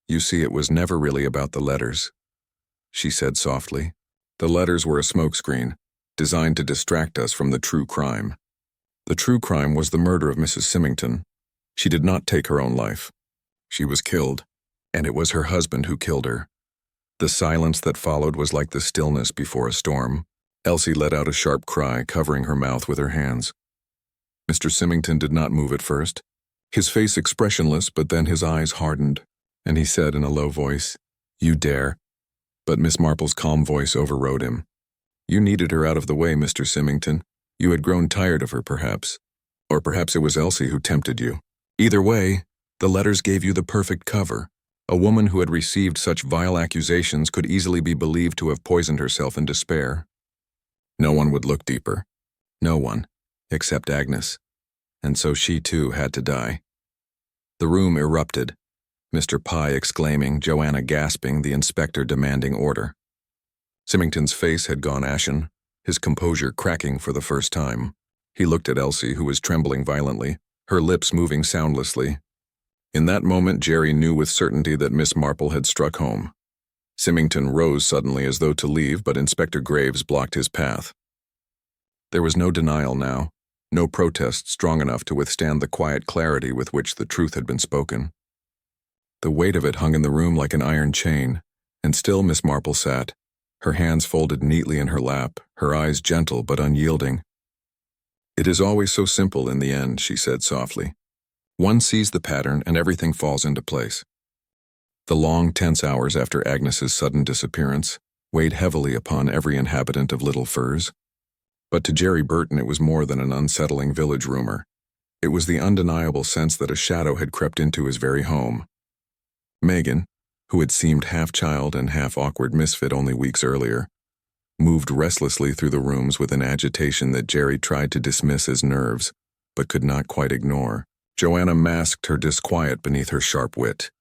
"You see, it was never really about the letters," she said softly. "The letters were a smokescreen, designed to distract us from the true crime. The true crime was the murder of Mrs. Symington. She did not take her own life. She was killed, and it was her husband who killed her." The silence that followed was like the stillness before a storm. Elsie let out a sharp cry, covering her mouth with her hands. Mr. Symington did not move at first, his face expressionless, but then his eyes hardened, and he said in a low voice, "You dare." But Miss Marple's calm voice overrode him. "You needed her out of the way, Mr. Symington. You had grown tired of her, perhaps. Or perhaps it was Elsie who tempted you. Either way, the letters gave you the perfect cover. A woman who had received such vile accusations could easily be believed to have poisoned herself in despair. No one would look deeper. No one, except Agnes. And so she too had to die." The room erupted, Mr. Pye exclaiming, Joanna gasping, the inspector demanding order. Symington's face had gone ashen, his composure cracking for the first time. He looked at Elsie, who was trembling violently, her lips moving soundlessly. In that moment, Jerry knew with certainty that Miss Marple had struck home. Symington rose suddenly as though to leave, but Inspector Graves blocked his path. There was no denial now, no protest strong enough to withstand the quiet clarity with which the truth had been spoken. The weight of it hung in the room like an iron chain, and still Miss Marple sat, her hands folded neatly in her lap, her eyes gentle but unyielding. "It is always so simple in the end," she said softly. "One sees the pattern and everything falls into place." The long, tense hours after Agnes's sudden disappearance weighed heavily upon every inhabitant of Little Firs. But to Jerry Burton it was more than an unsettling village rumor. It was the undeniable sense that a shadow had crept into his very home. Megan, who had seemed half-child and half-awkward misfit only weeks earlier, moved restlessly through the rooms with an agitation that Jerry tried to dismiss as nerves, but could not quite ignore. Joanna masked her disquiet beneath her sharp wit.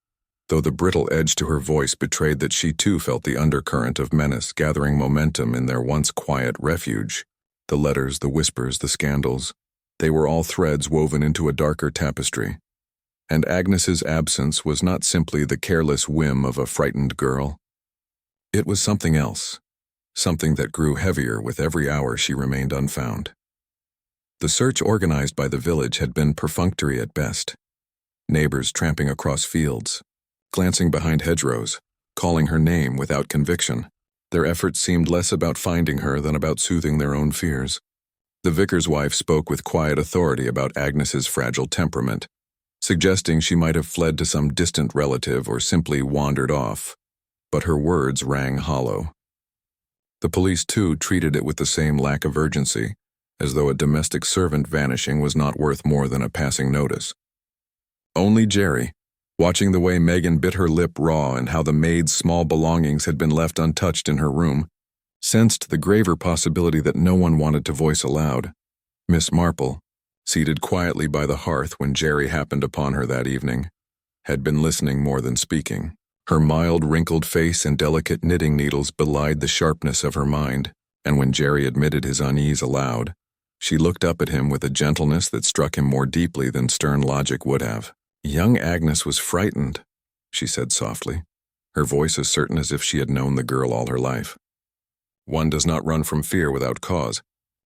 though the brittle edge to her voice betrayed that she too felt the undercurrent of menace gathering momentum in their once quiet refuge. The letters, the whispers, the scandals, they were all threads woven into a darker tapestry. And Agnes's absence was not simply the careless whim of a frightened girl. It was something else, something that grew heavier with every hour she remained unfound. The search organized by the village had been perfunctory at best. Neighbors tramping across fields, glancing behind hedgerows, calling her name without conviction. Their efforts seemed less about finding her than about soothing their own fears. The vicar's wife spoke with quiet authority about Agnes's fragile temperament, suggesting she might have fled to some distant relative or simply wandered off, but her words rang hollow. The police, too, treated it with the same lack of urgency, as though a domestic servant vanishing was not worth more than a passing notice. Only Jerry, watching the way Megan bit her lip raw and how the maid's small belongings had been left untouched in her room, sensed the graver possibility that no one wanted to voice aloud. Miss Marple, seated quietly by the hearth when Jerry happened upon her that evening, had been listening more than speaking. Her mild, wrinkled face and delicate knitting needles belied the sharpness of her mind, and when Jerry admitted his unease aloud, she looked up at him with a gentleness that struck him more deeply than stern logic would have. Young Agnes was frightened, she said softly, her voice as certain as if she had known the girl all her life. One does not run from fear without cause,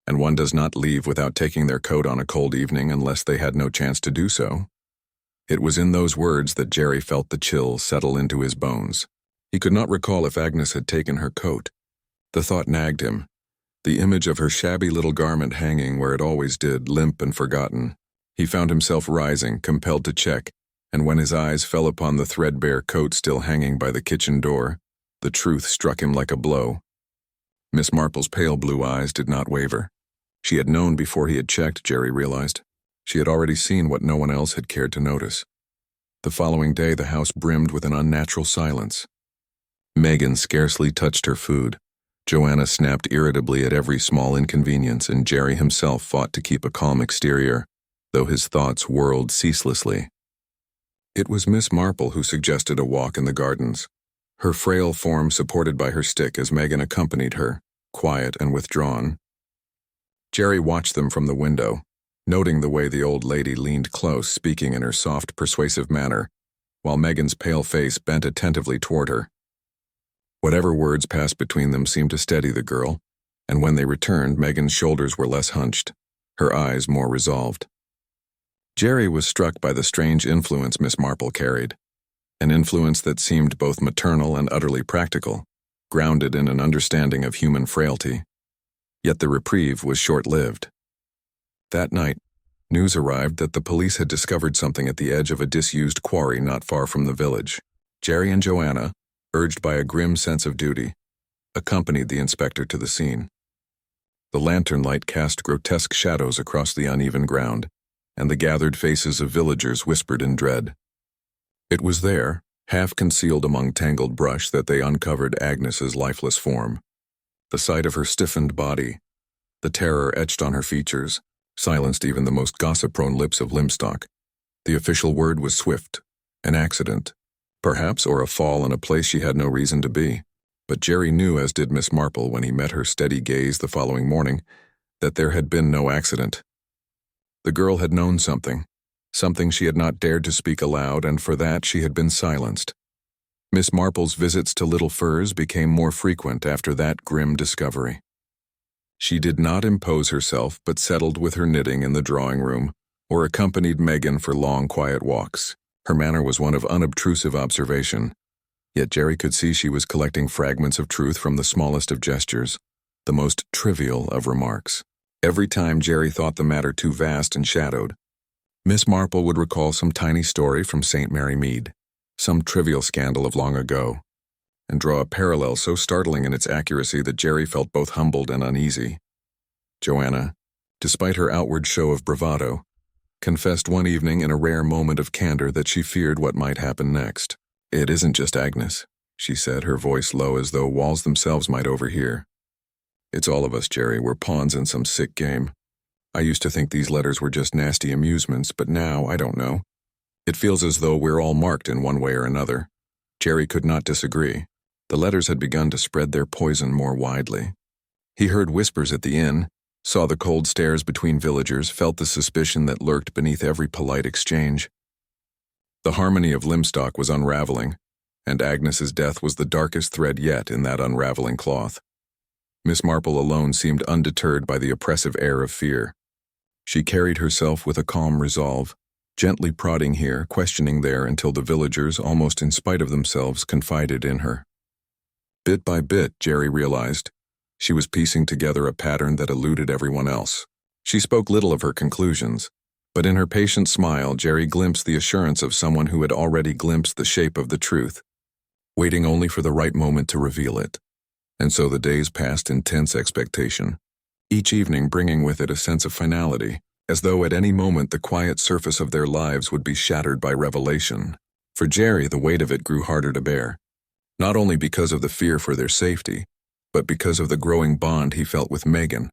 and one does not leave without taking their coat on a cold evening unless they had no chance to do so. It was in those words that Jerry felt the chill settle into his bones. He could not recall if Agnes had taken her coat. The thought nagged him, the image of her shabby little garment hanging where it always did, limp and forgotten. He found himself rising, compelled to check, and when his eyes fell upon the threadbare coat still hanging by the kitchen door, the truth struck him like a blow. Miss Marple's pale blue eyes did not waver. She had known before he had checked, Jerry realized. She had already seen what no one else had cared to notice. The following day the house brimmed with an unnatural silence. Megan scarcely touched her food. Joanna snapped irritably at every small inconvenience, and Jerry himself fought to keep a calm exterior, though his thoughts whirled ceaselessly. It was Miss Marple who suggested a walk in the gardens, her frail form supported by her stick as Megan accompanied her, quiet and withdrawn. Jerry watched them from the window, noting the way the old lady leaned close, speaking in her soft, persuasive manner, while Megan's pale face bent attentively toward her. Whatever words passed between them seemed to steady the girl, and when they returned, Megan's shoulders were less hunched, her eyes more resolved. Jerry was struck by the strange influence Miss Marple carried, an influence that seemed both maternal and utterly practical, grounded in an understanding of human frailty. Yet the reprieve was short-lived. That night, news arrived that the police had discovered something at the edge of a disused quarry not far from the village. Jerry and Joanna, urged by a grim sense of duty, accompanied the inspector to the scene. The lantern light cast grotesque shadows across the uneven ground, and the gathered faces of villagers whispered in dread. It was there, half concealed among tangled brush, that they uncovered Agnes's lifeless form. The sight of her stiffened body, the terror etched on her features, silenced even the most gossip-prone lips of Limstock. The official word was swift, an accident, perhaps, or a fall in a place she had no reason to be. But Jerry knew, as did Miss Marple when he met her steady gaze the following morning, that there had been no accident. The girl had known something she had not dared to speak aloud, and for that she had been silenced. Miss Marple's visits to Little Furs became more frequent after that grim discovery. She did not impose herself, but settled with her knitting in the drawing room, or accompanied Megan for long, quiet walks. Her manner was one of unobtrusive observation, yet Jerry could see she was collecting fragments of truth from the smallest of gestures, the most trivial of remarks. Every time Jerry thought the matter too vast and shadowed, Miss Marple would recall some tiny story from St. Mary Mead, some trivial scandal of long ago, and draw a parallel so startling in its accuracy that Jerry felt both humbled and uneasy. Joanna, despite her outward show of bravado, confessed one evening in a rare moment of candor that she feared what might happen next. "It isn't just Agnes," she said, her voice low as though walls themselves might overhear. "It's all of us, Jerry. We're pawns in some sick game. I used to think these letters were just nasty amusements, but now I don't know. It feels as though we're all marked in one way or another. Jerry could not disagree. The letters had begun to spread their poison more widely. He heard whispers at the inn, saw the cold stares between villagers, felt the suspicion that lurked beneath every polite exchange. The harmony of Limstock was unraveling, and Agnes's death was the darkest thread yet in that unraveling cloth. Miss Marple alone seemed undeterred by the oppressive air of fear. She carried herself with a calm resolve, gently prodding here, questioning there until the villagers, almost in spite of themselves, confided in her. Bit by bit, Jerry realized, she was piecing together a pattern that eluded everyone else. She spoke little of her conclusions, but in her patient smile, Jerry glimpsed the assurance of someone who had already glimpsed the shape of the truth, waiting only for the right moment to reveal it. And so the days passed in tense expectation, each evening bringing with it a sense of finality, as though at any moment the quiet surface of their lives would be shattered by revelation. For Jerry, the weight of it grew harder to bear, not only because of the fear for their safety, but because of the growing bond he felt with Megan,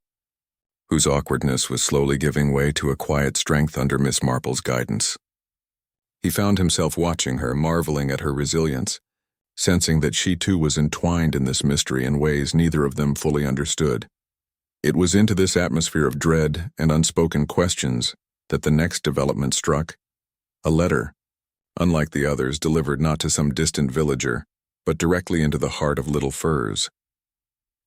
whose awkwardness was slowly giving way to a quiet strength under Miss Marple's guidance. He found himself watching her, marveling at her resilience, sensing that she too was entwined in this mystery in ways neither of them fully understood. It was into this atmosphere of dread and unspoken questions that the next development struck. A letter, unlike the others, delivered not to some distant villager, but directly into the heart of Little Furs.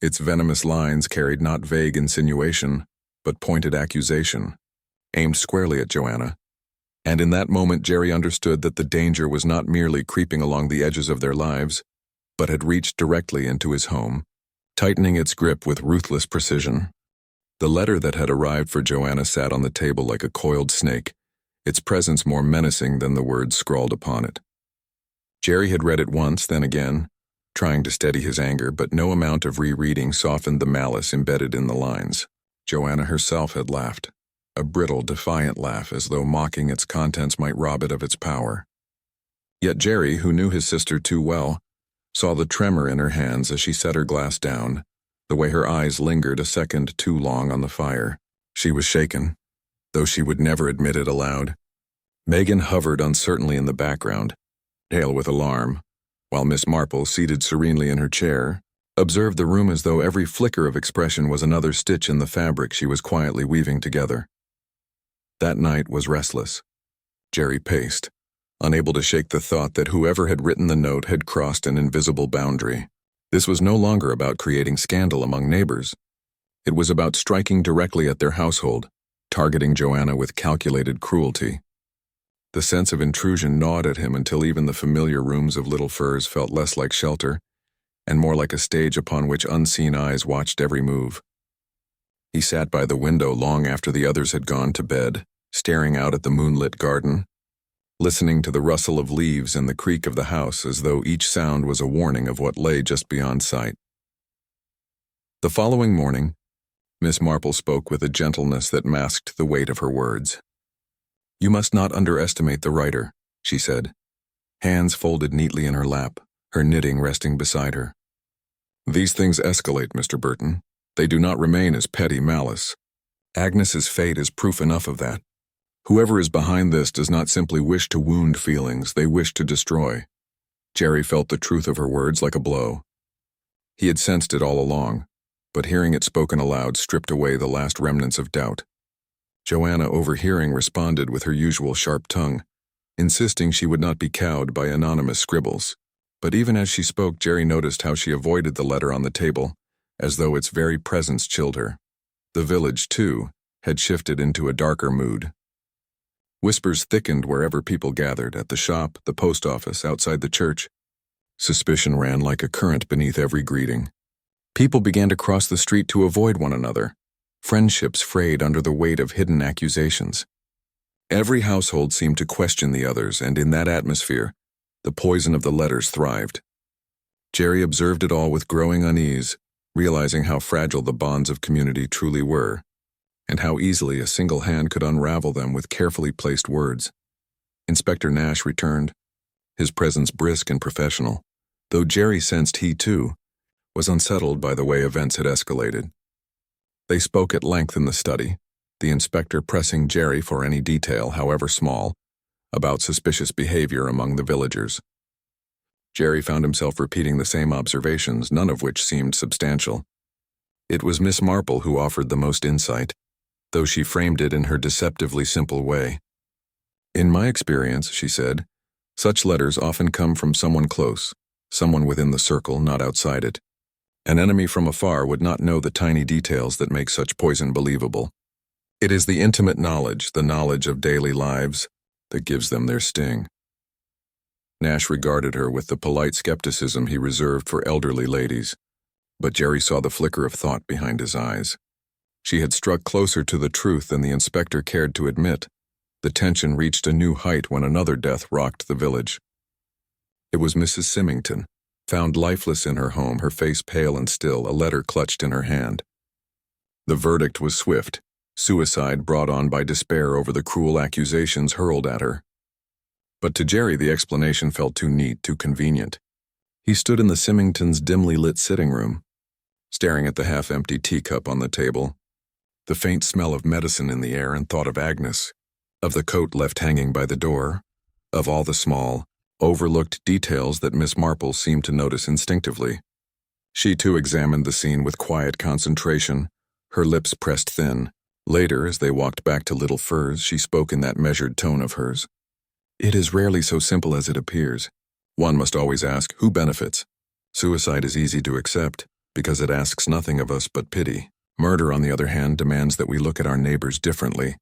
Its venomous lines carried not vague insinuation, but pointed accusation, aimed squarely at Joanna. And in that moment Jerry understood that the danger was not merely creeping along the edges of their lives, but had reached directly into his home, tightening its grip with ruthless precision. The letter that had arrived for Joanna sat on the table like a coiled snake, its presence more menacing than the words scrawled upon it. Jerry had read it once, then again, trying to steady his anger, but no amount of rereading softened the malice embedded in the lines. Joanna herself had laughed, a brittle, defiant laugh, as though mocking its contents might rob it of its power. Yet Jerry, who knew his sister too well, saw the tremor in her hands as she set her glass down, the way her eyes lingered a second too long on the fire. She was shaken, though she would never admit it aloud. Megan hovered uncertainly in the background, pale with alarm, while Miss Marple, seated serenely in her chair, observed the room as though every flicker of expression was another stitch in the fabric she was quietly weaving together. That night was restless. Jerry paced, unable to shake the thought that whoever had written the note had crossed an invisible boundary. This was no longer about creating scandal among neighbors. It was about striking directly at their household, targeting Joanna with calculated cruelty. The sense of intrusion gnawed at him until even the familiar rooms of Little Furs felt less like shelter, and more like a stage upon which unseen eyes watched every move. He sat by the window long after the others had gone to bed, staring out at the moonlit garden, listening to the rustle of leaves and the creak of the house as though each sound was a warning of what lay just beyond sight. The following morning, Miss Marple spoke with a gentleness that masked the weight of her words. "You must not underestimate the writer," she said, hands folded neatly in her lap, her knitting resting beside her. "These things escalate, Mr. Burton. They do not remain as petty malice. Agnes's fate is proof enough of that. Whoever is behind this does not simply wish to wound feelings, they wish to destroy." Jerry felt the truth of her words like a blow. He had sensed it all along, but hearing it spoken aloud stripped away the last remnants of doubt. Joanna, overhearing, responded with her usual sharp tongue, insisting she would not be cowed by anonymous scribbles. But even as she spoke, Jerry noticed how she avoided the letter on the table, as though its very presence chilled her. The village, too, had shifted into a darker mood. Whispers thickened wherever people gathered, at the shop, the post office, outside the church. Suspicion ran like a current beneath every greeting. People began to cross the street to avoid one another. Friendships frayed under the weight of hidden accusations. Every household seemed to question the others, and in that atmosphere, the poison of the letters thrived. Jerry observed it all with growing unease, realizing how fragile the bonds of community truly were, and how easily a single hand could unravel them with carefully placed words. Inspector Nash returned, his presence brisk and professional, though Jerry sensed he, too, was unsettled by the way events had escalated. They spoke at length in the study, the inspector pressing Jerry for any detail, however small, about suspicious behavior among the villagers. Jerry found himself repeating the same observations, none of which seemed substantial. It was Miss Marple who offered the most insight, though she framed it in her deceptively simple way. "In my experience," she said, "such letters often come from someone close, someone within the circle, not outside it. An enemy from afar would not know the tiny details that make such poison believable. It is the intimate knowledge, the knowledge of daily lives, that gives them their sting." Nash regarded her with the polite skepticism he reserved for elderly ladies, but Jerry saw the flicker of thought behind his eyes. She had struck closer to the truth than the inspector cared to admit. The tension reached a new height when another death rocked the village. It was Mrs. Symington, found lifeless in her home, her face pale and still, a letter clutched in her hand. The verdict was swift, suicide brought on by despair over the cruel accusations hurled at her. But to Jerry the explanation felt too neat, too convenient. He stood in the Symingtons' dimly lit sitting room, staring at the half-empty teacup on the table, the faint smell of medicine in the air, and thought of Agnes, of the coat left hanging by the door, of all the small, overlooked details that Miss Marple seemed to notice instinctively. She too examined the scene with quiet concentration, her lips pressed thin. Later, as they walked back to Little Furs, she spoke in that measured tone of hers. "It is rarely so simple as it appears. One must always ask, who benefits? Suicide is easy to accept, because it asks nothing of us but pity. Murder, on the other hand, demands that we look at our neighbors differently."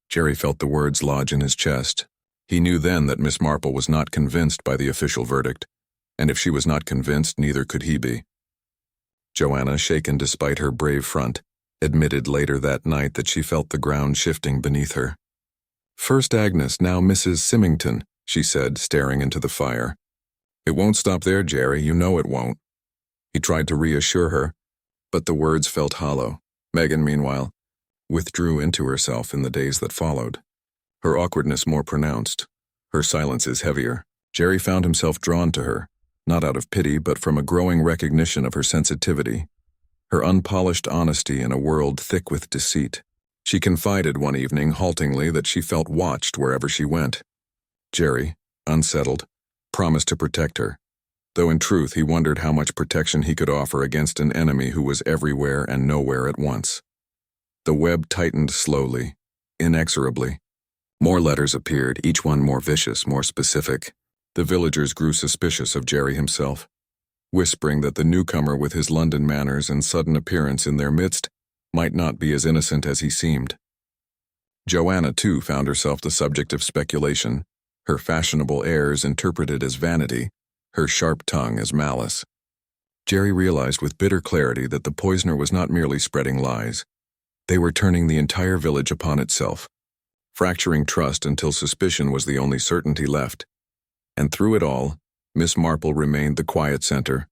Jerry felt the words lodge in his chest. He knew then that Miss Marple was not convinced by the official verdict, and if she was not convinced, neither could he be. Joanna, shaken despite her brave front, admitted later that night that she felt the ground shifting beneath her. "First Agnes, now Mrs. Symington," she said, staring into the fire. "It won't stop there, Jerry, you know it won't." He tried to reassure her, but the words felt hollow. Megan, meanwhile, withdrew into herself in the days that followed, her awkwardness more pronounced, her silences heavier. Jerry found himself drawn to her, not out of pity but from a growing recognition of her sensitivity, her unpolished honesty in a world thick with deceit. She confided one evening haltingly that she felt watched wherever she went. Jerry, unsettled, promised to protect her, though in truth he wondered how much protection he could offer against an enemy who was everywhere and nowhere at once. The web tightened slowly, inexorably. More letters appeared, each one more vicious, more specific. The villagers grew suspicious of Jerry himself, whispering that the newcomer with his London manners and sudden appearance in their midst might not be as innocent as he seemed. Joanna, too, found herself the subject of speculation, her fashionable airs interpreted as vanity, her sharp tongue as malice. Jerry realized with bitter clarity that the poisoner was not merely spreading lies. They were turning the entire village upon itself, fracturing trust until suspicion was the only certainty left. And through it all, Miss Marple remained the quiet center,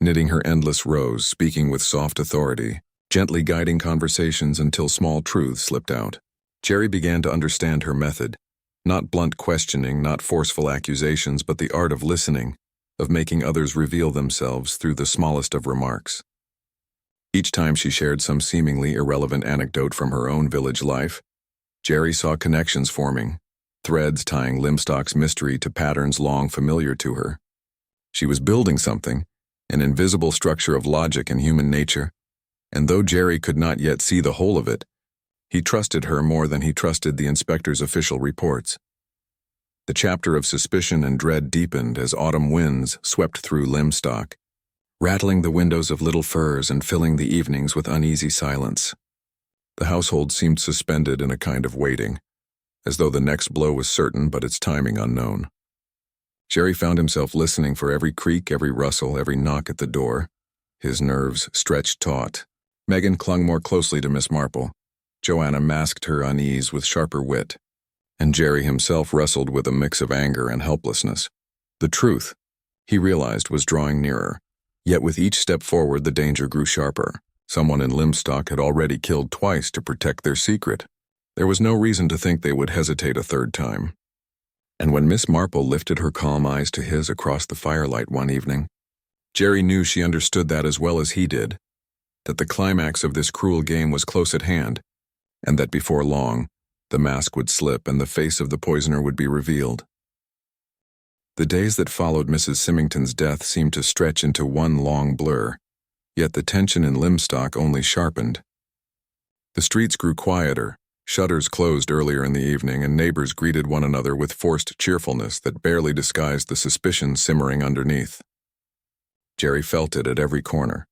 knitting her endless rows, speaking with soft authority, gently guiding conversations until small truths slipped out. Jerry began to understand her method, not blunt questioning, not forceful accusations, but the art of listening, of making others reveal themselves through the smallest of remarks. Each time she shared some seemingly irrelevant anecdote from her own village life, Jerry saw connections forming, threads tying Limstock's mystery to patterns long familiar to her. She was building something, an invisible structure of logic and human nature, and though Jerry could not yet see the whole of it, he trusted her more than he trusted the inspector's official reports. The chapter of suspicion and dread deepened as autumn winds swept through Limstock, rattling the windows of Little Furs and filling the evenings with uneasy silence. The household seemed suspended in a kind of waiting, as though the next blow was certain but its timing unknown. Jerry found himself listening for every creak, every rustle, every knock at the door, his nerves stretched taut. Megan clung more closely to Miss Marple. Joanna masked her unease with sharper wit, and Jerry himself wrestled with a mix of anger and helplessness. The truth, he realized, was drawing nearer, yet with each step forward the danger grew sharper. Someone in Limstock had already killed twice to protect their secret. There was no reason to think they would hesitate a third time. And when Miss Marple lifted her calm eyes to his across the firelight one evening, Jerry knew she understood that as well as he did, that the climax of this cruel game was close at hand, and that before long, the mask would slip and the face of the poisoner would be revealed. The days that followed Mrs. Symington's death seemed to stretch into one long blur, yet the tension in Limstock only sharpened. The streets grew quieter, shutters closed earlier in the evening, and neighbors greeted one another with forced cheerfulness that barely disguised the suspicion simmering underneath. Jerry felt it at every corner.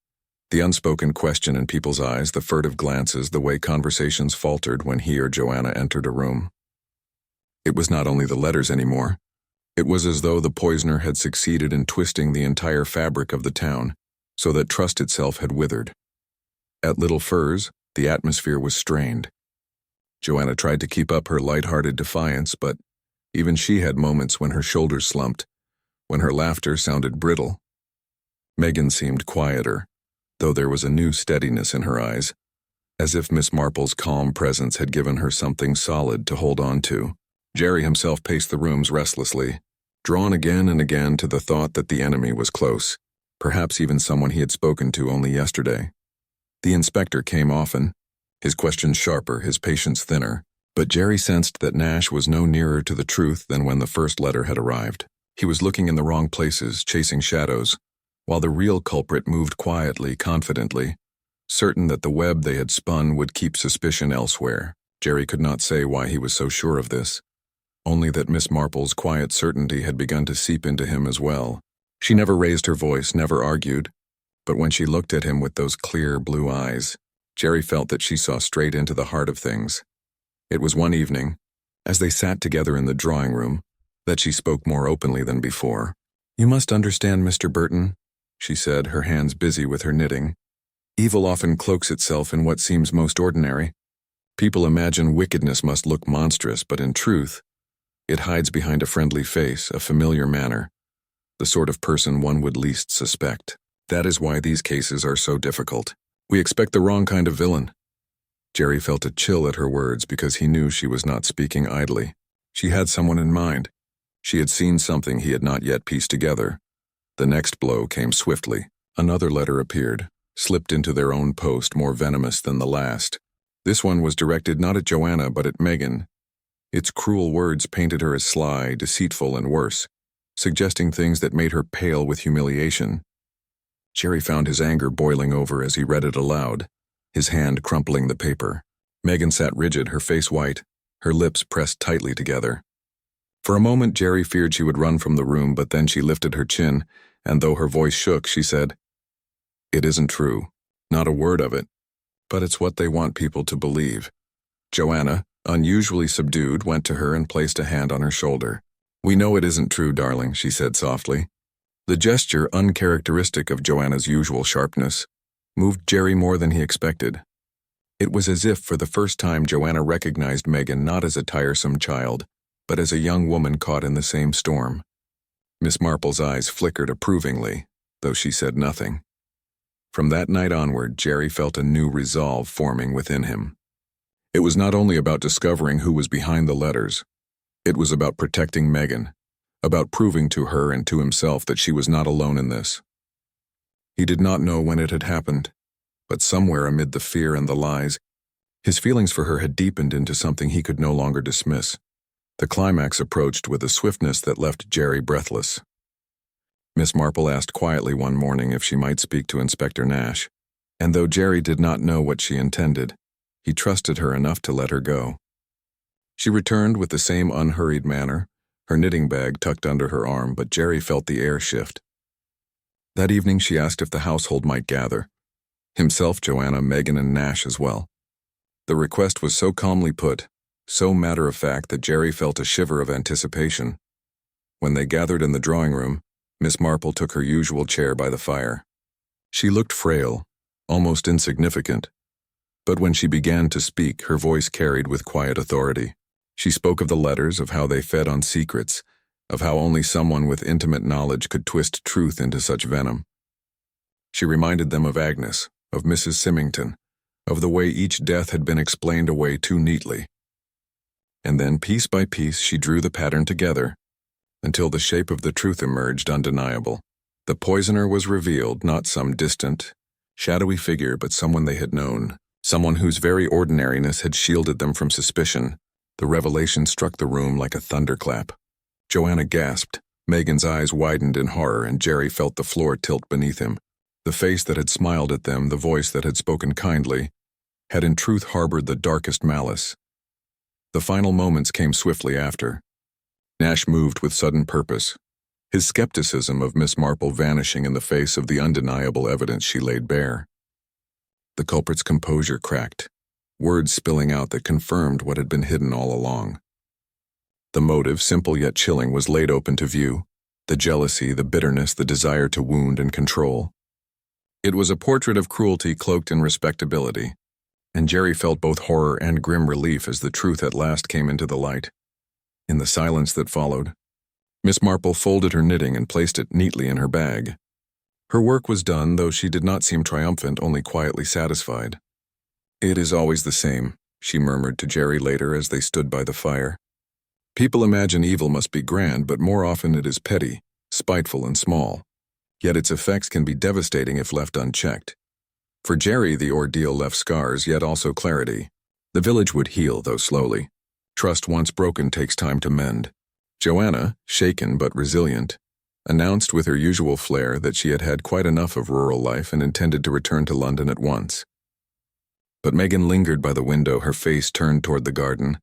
The unspoken question in people's eyes, the furtive glances, the way conversations faltered when he or Joanna entered a room. It was not only the letters anymore. It was as though the poisoner had succeeded in twisting the entire fabric of the town, so that trust itself had withered. At Little Furs, the atmosphere was strained. Joanna tried to keep up her light-hearted defiance, but even she had moments when her shoulders slumped, when her laughter sounded brittle. Megan seemed quieter, though there was a new steadiness in her eyes, as if Miss Marple's calm presence had given her something solid to hold on to. Jerry himself paced the rooms restlessly, drawn again and again to the thought that the enemy was close, perhaps even someone he had spoken to only yesterday. The inspector came often, his questions sharper, his patience thinner, but Jerry sensed that Nash was no nearer to the truth than when the first letter had arrived. He was looking in the wrong places, chasing shadows, while the real culprit moved quietly, confidently, certain that the web they had spun would keep suspicion elsewhere. Jerry could not say why he was so sure of this, only that Miss Marple's quiet certainty had begun to seep into him as well. She never raised her voice, never argued, but when she looked at him with those clear blue eyes, Jerry felt that she saw straight into the heart of things. It was one evening, as they sat together in the drawing room, that she spoke more openly than before. "You must understand, Mr. Burton," she said, her hands busy with her knitting. "Evil often cloaks itself in what seems most ordinary. People imagine wickedness must look monstrous, but in truth, it hides behind a friendly face, a familiar manner, the sort of person one would least suspect. That is why these cases are so difficult. We expect the wrong kind of villain." Jerry felt a chill at her words because he knew she was not speaking idly. She had someone in mind. She had seen something he had not yet pieced together. The next blow came swiftly. Another letter appeared, slipped into their own post, more venomous than the last. This one was directed not at Joanna but at Megan. Its cruel words painted her as sly, deceitful, and worse, suggesting things that made her pale with humiliation. Jerry found his anger boiling over as he read it aloud, his hand crumpling the paper. Megan sat rigid, her face white, her lips pressed tightly together. For a moment Jerry feared she would run from the room, but then she lifted her chin, and though her voice shook, she said, "It isn't true, not a word of it, but it's what they want people to believe." Joanna, unusually subdued, went to her and placed a hand on her shoulder. "We know it isn't true, darling," she said softly. The gesture, uncharacteristic of Joanna's usual sharpness, moved Jerry more than he expected. It was as if for the first time Joanna recognized Megan not as a tiresome child, but as a young woman caught in the same storm. Miss Marple's eyes flickered approvingly, though she said nothing. From that night onward, Jerry felt a new resolve forming within him. It was not only about discovering who was behind the letters. It was about protecting Megan, about proving to her and to himself that she was not alone in this. He did not know when it had happened, but somewhere amid the fear and the lies, his feelings for her had deepened into something he could no longer dismiss. The climax approached with a swiftness that left Jerry breathless. Miss Marple asked quietly one morning if she might speak to Inspector Nash, and though Jerry did not know what she intended, he trusted her enough to let her go. She returned with the same unhurried manner, her knitting bag tucked under her arm, but Jerry felt the air shift. That evening she asked if the household might gather. Himself, Joanna, Megan, and Nash as well. The request was so calmly put, so matter-of-fact that Jerry felt a shiver of anticipation. When they gathered in the drawing room, Miss Marple took her usual chair by the fire. She looked frail, almost insignificant, but when she began to speak, her voice carried with quiet authority. She spoke of the letters, of how they fed on secrets, of how only someone with intimate knowledge could twist truth into such venom. She reminded them of Agnes, of Mrs. Symington, of the way each death had been explained away too neatly. And then, piece by piece, she drew the pattern together, until the shape of the truth emerged undeniable. The poisoner was revealed, not some distant, shadowy figure, but someone they had known, someone whose very ordinariness had shielded them from suspicion. The revelation struck the room like a thunderclap. Joanna gasped, Megan's eyes widened in horror, and Jerry felt the floor tilt beneath him. The face that had smiled at them, the voice that had spoken kindly, had in truth harbored the darkest malice. The final moments came swiftly after. Nash moved with sudden purpose, his skepticism of Miss Marple vanishing in the face of the undeniable evidence she laid bare. The culprit's composure cracked, words spilling out that confirmed what had been hidden all along. The motive, simple yet chilling, was laid open to view: the jealousy, the bitterness, the desire to wound and control. It was a portrait of cruelty cloaked in respectability, and Jerry felt both horror and grim relief as the truth at last came into the light. In the silence that followed, Miss Marple folded her knitting and placed it neatly in her bag. Her work was done, though she did not seem triumphant, only quietly satisfied. "It is always the same," she murmured to Jerry later as they stood by the fire. "People imagine evil must be grand, but more often it is petty, spiteful, and small. Yet its effects can be devastating if left unchecked." For Jerry, the ordeal left scars, yet also clarity. The village would heal, though slowly. Trust once broken takes time to mend. Joanna, shaken but resilient, announced with her usual flair that she had had quite enough of rural life and intended to return to London at once. But Megan lingered by the window, her face turned toward the garden,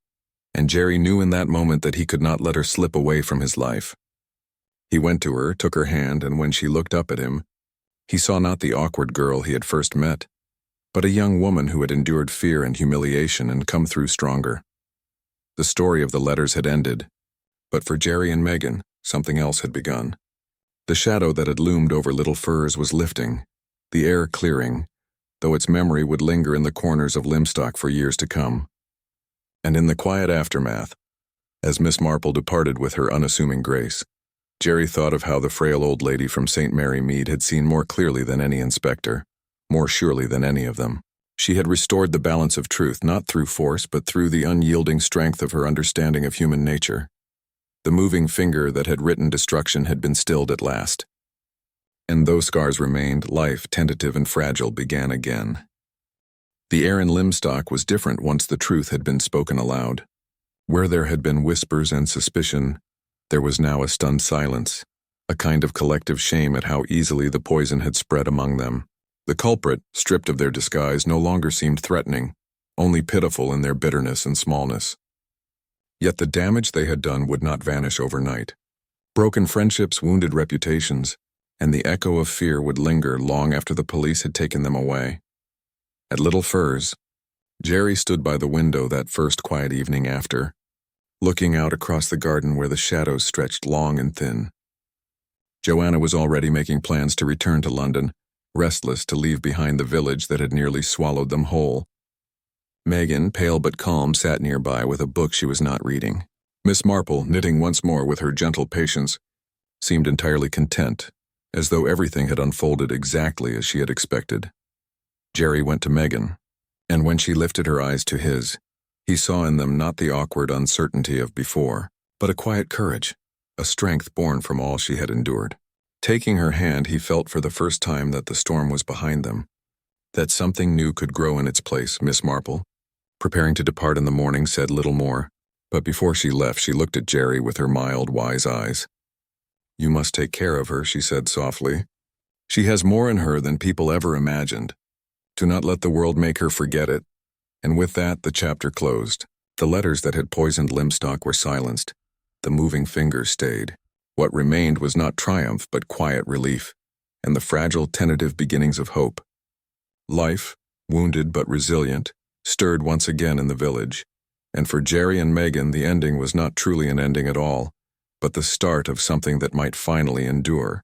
and Jerry knew in that moment that he could not let her slip away from his life. He went to her, took her hand, and when she looked up at him, he saw not the awkward girl he had first met, but a young woman who had endured fear and humiliation and come through stronger. The story of the letters had ended, but for Jerry and Megan, something else had begun. The shadow that had loomed over Little Firs was lifting, the air clearing, though its memory would linger in the corners of Limstock for years to come. And in the quiet aftermath, as Miss Marple departed with her unassuming grace, Jerry thought of how the frail old lady from St. Mary Mead had seen more clearly than any inspector, more surely than any of them. She had restored the balance of truth, not through force, but through the unyielding strength of her understanding of human nature. The moving finger that had written destruction had been stilled at last. And though scars remained, life, tentative and fragile, began again. The air in Limstock was different once the truth had been spoken aloud. Where there had been whispers and suspicion, there was now a stunned silence, a kind of collective shame at how easily the poison had spread among them. The culprit, stripped of their disguise, no longer seemed threatening, only pitiful in their bitterness and smallness. Yet the damage they had done would not vanish overnight. Broken friendships, wounded reputations, and the echo of fear would linger long after the police had taken them away. At Little Firs, Jerry stood by the window that first quiet evening after, looking out across the garden where the shadows stretched long and thin. Joanna was already making plans to return to London, restless to leave behind the village that had nearly swallowed them whole. Megan, pale but calm, sat nearby with a book she was not reading. Miss Marple, knitting once more with her gentle patience, seemed entirely content, as though everything had unfolded exactly as she had expected. Jerry went to Megan, and when she lifted her eyes to his, he saw in them not the awkward uncertainty of before, but a quiet courage, a strength born from all she had endured. Taking her hand, he felt for the first time that the storm was behind them, that something new could grow in its place. Miss Marple, preparing to depart in the morning, said little more, but before she left, she looked at Jerry with her mild, wise eyes. "You must take care of her," she said softly. "She has more in her than people ever imagined. Do not let the world make her forget it." And with that, the chapter closed. The letters that had poisoned Limstock were silenced. The moving finger stayed. What remained was not triumph, but quiet relief, and the fragile, tentative beginnings of hope. Life, wounded but resilient, stirred once again in the village, and for Jerry and Megan the ending was not truly an ending at all, but the start of something that might finally endure.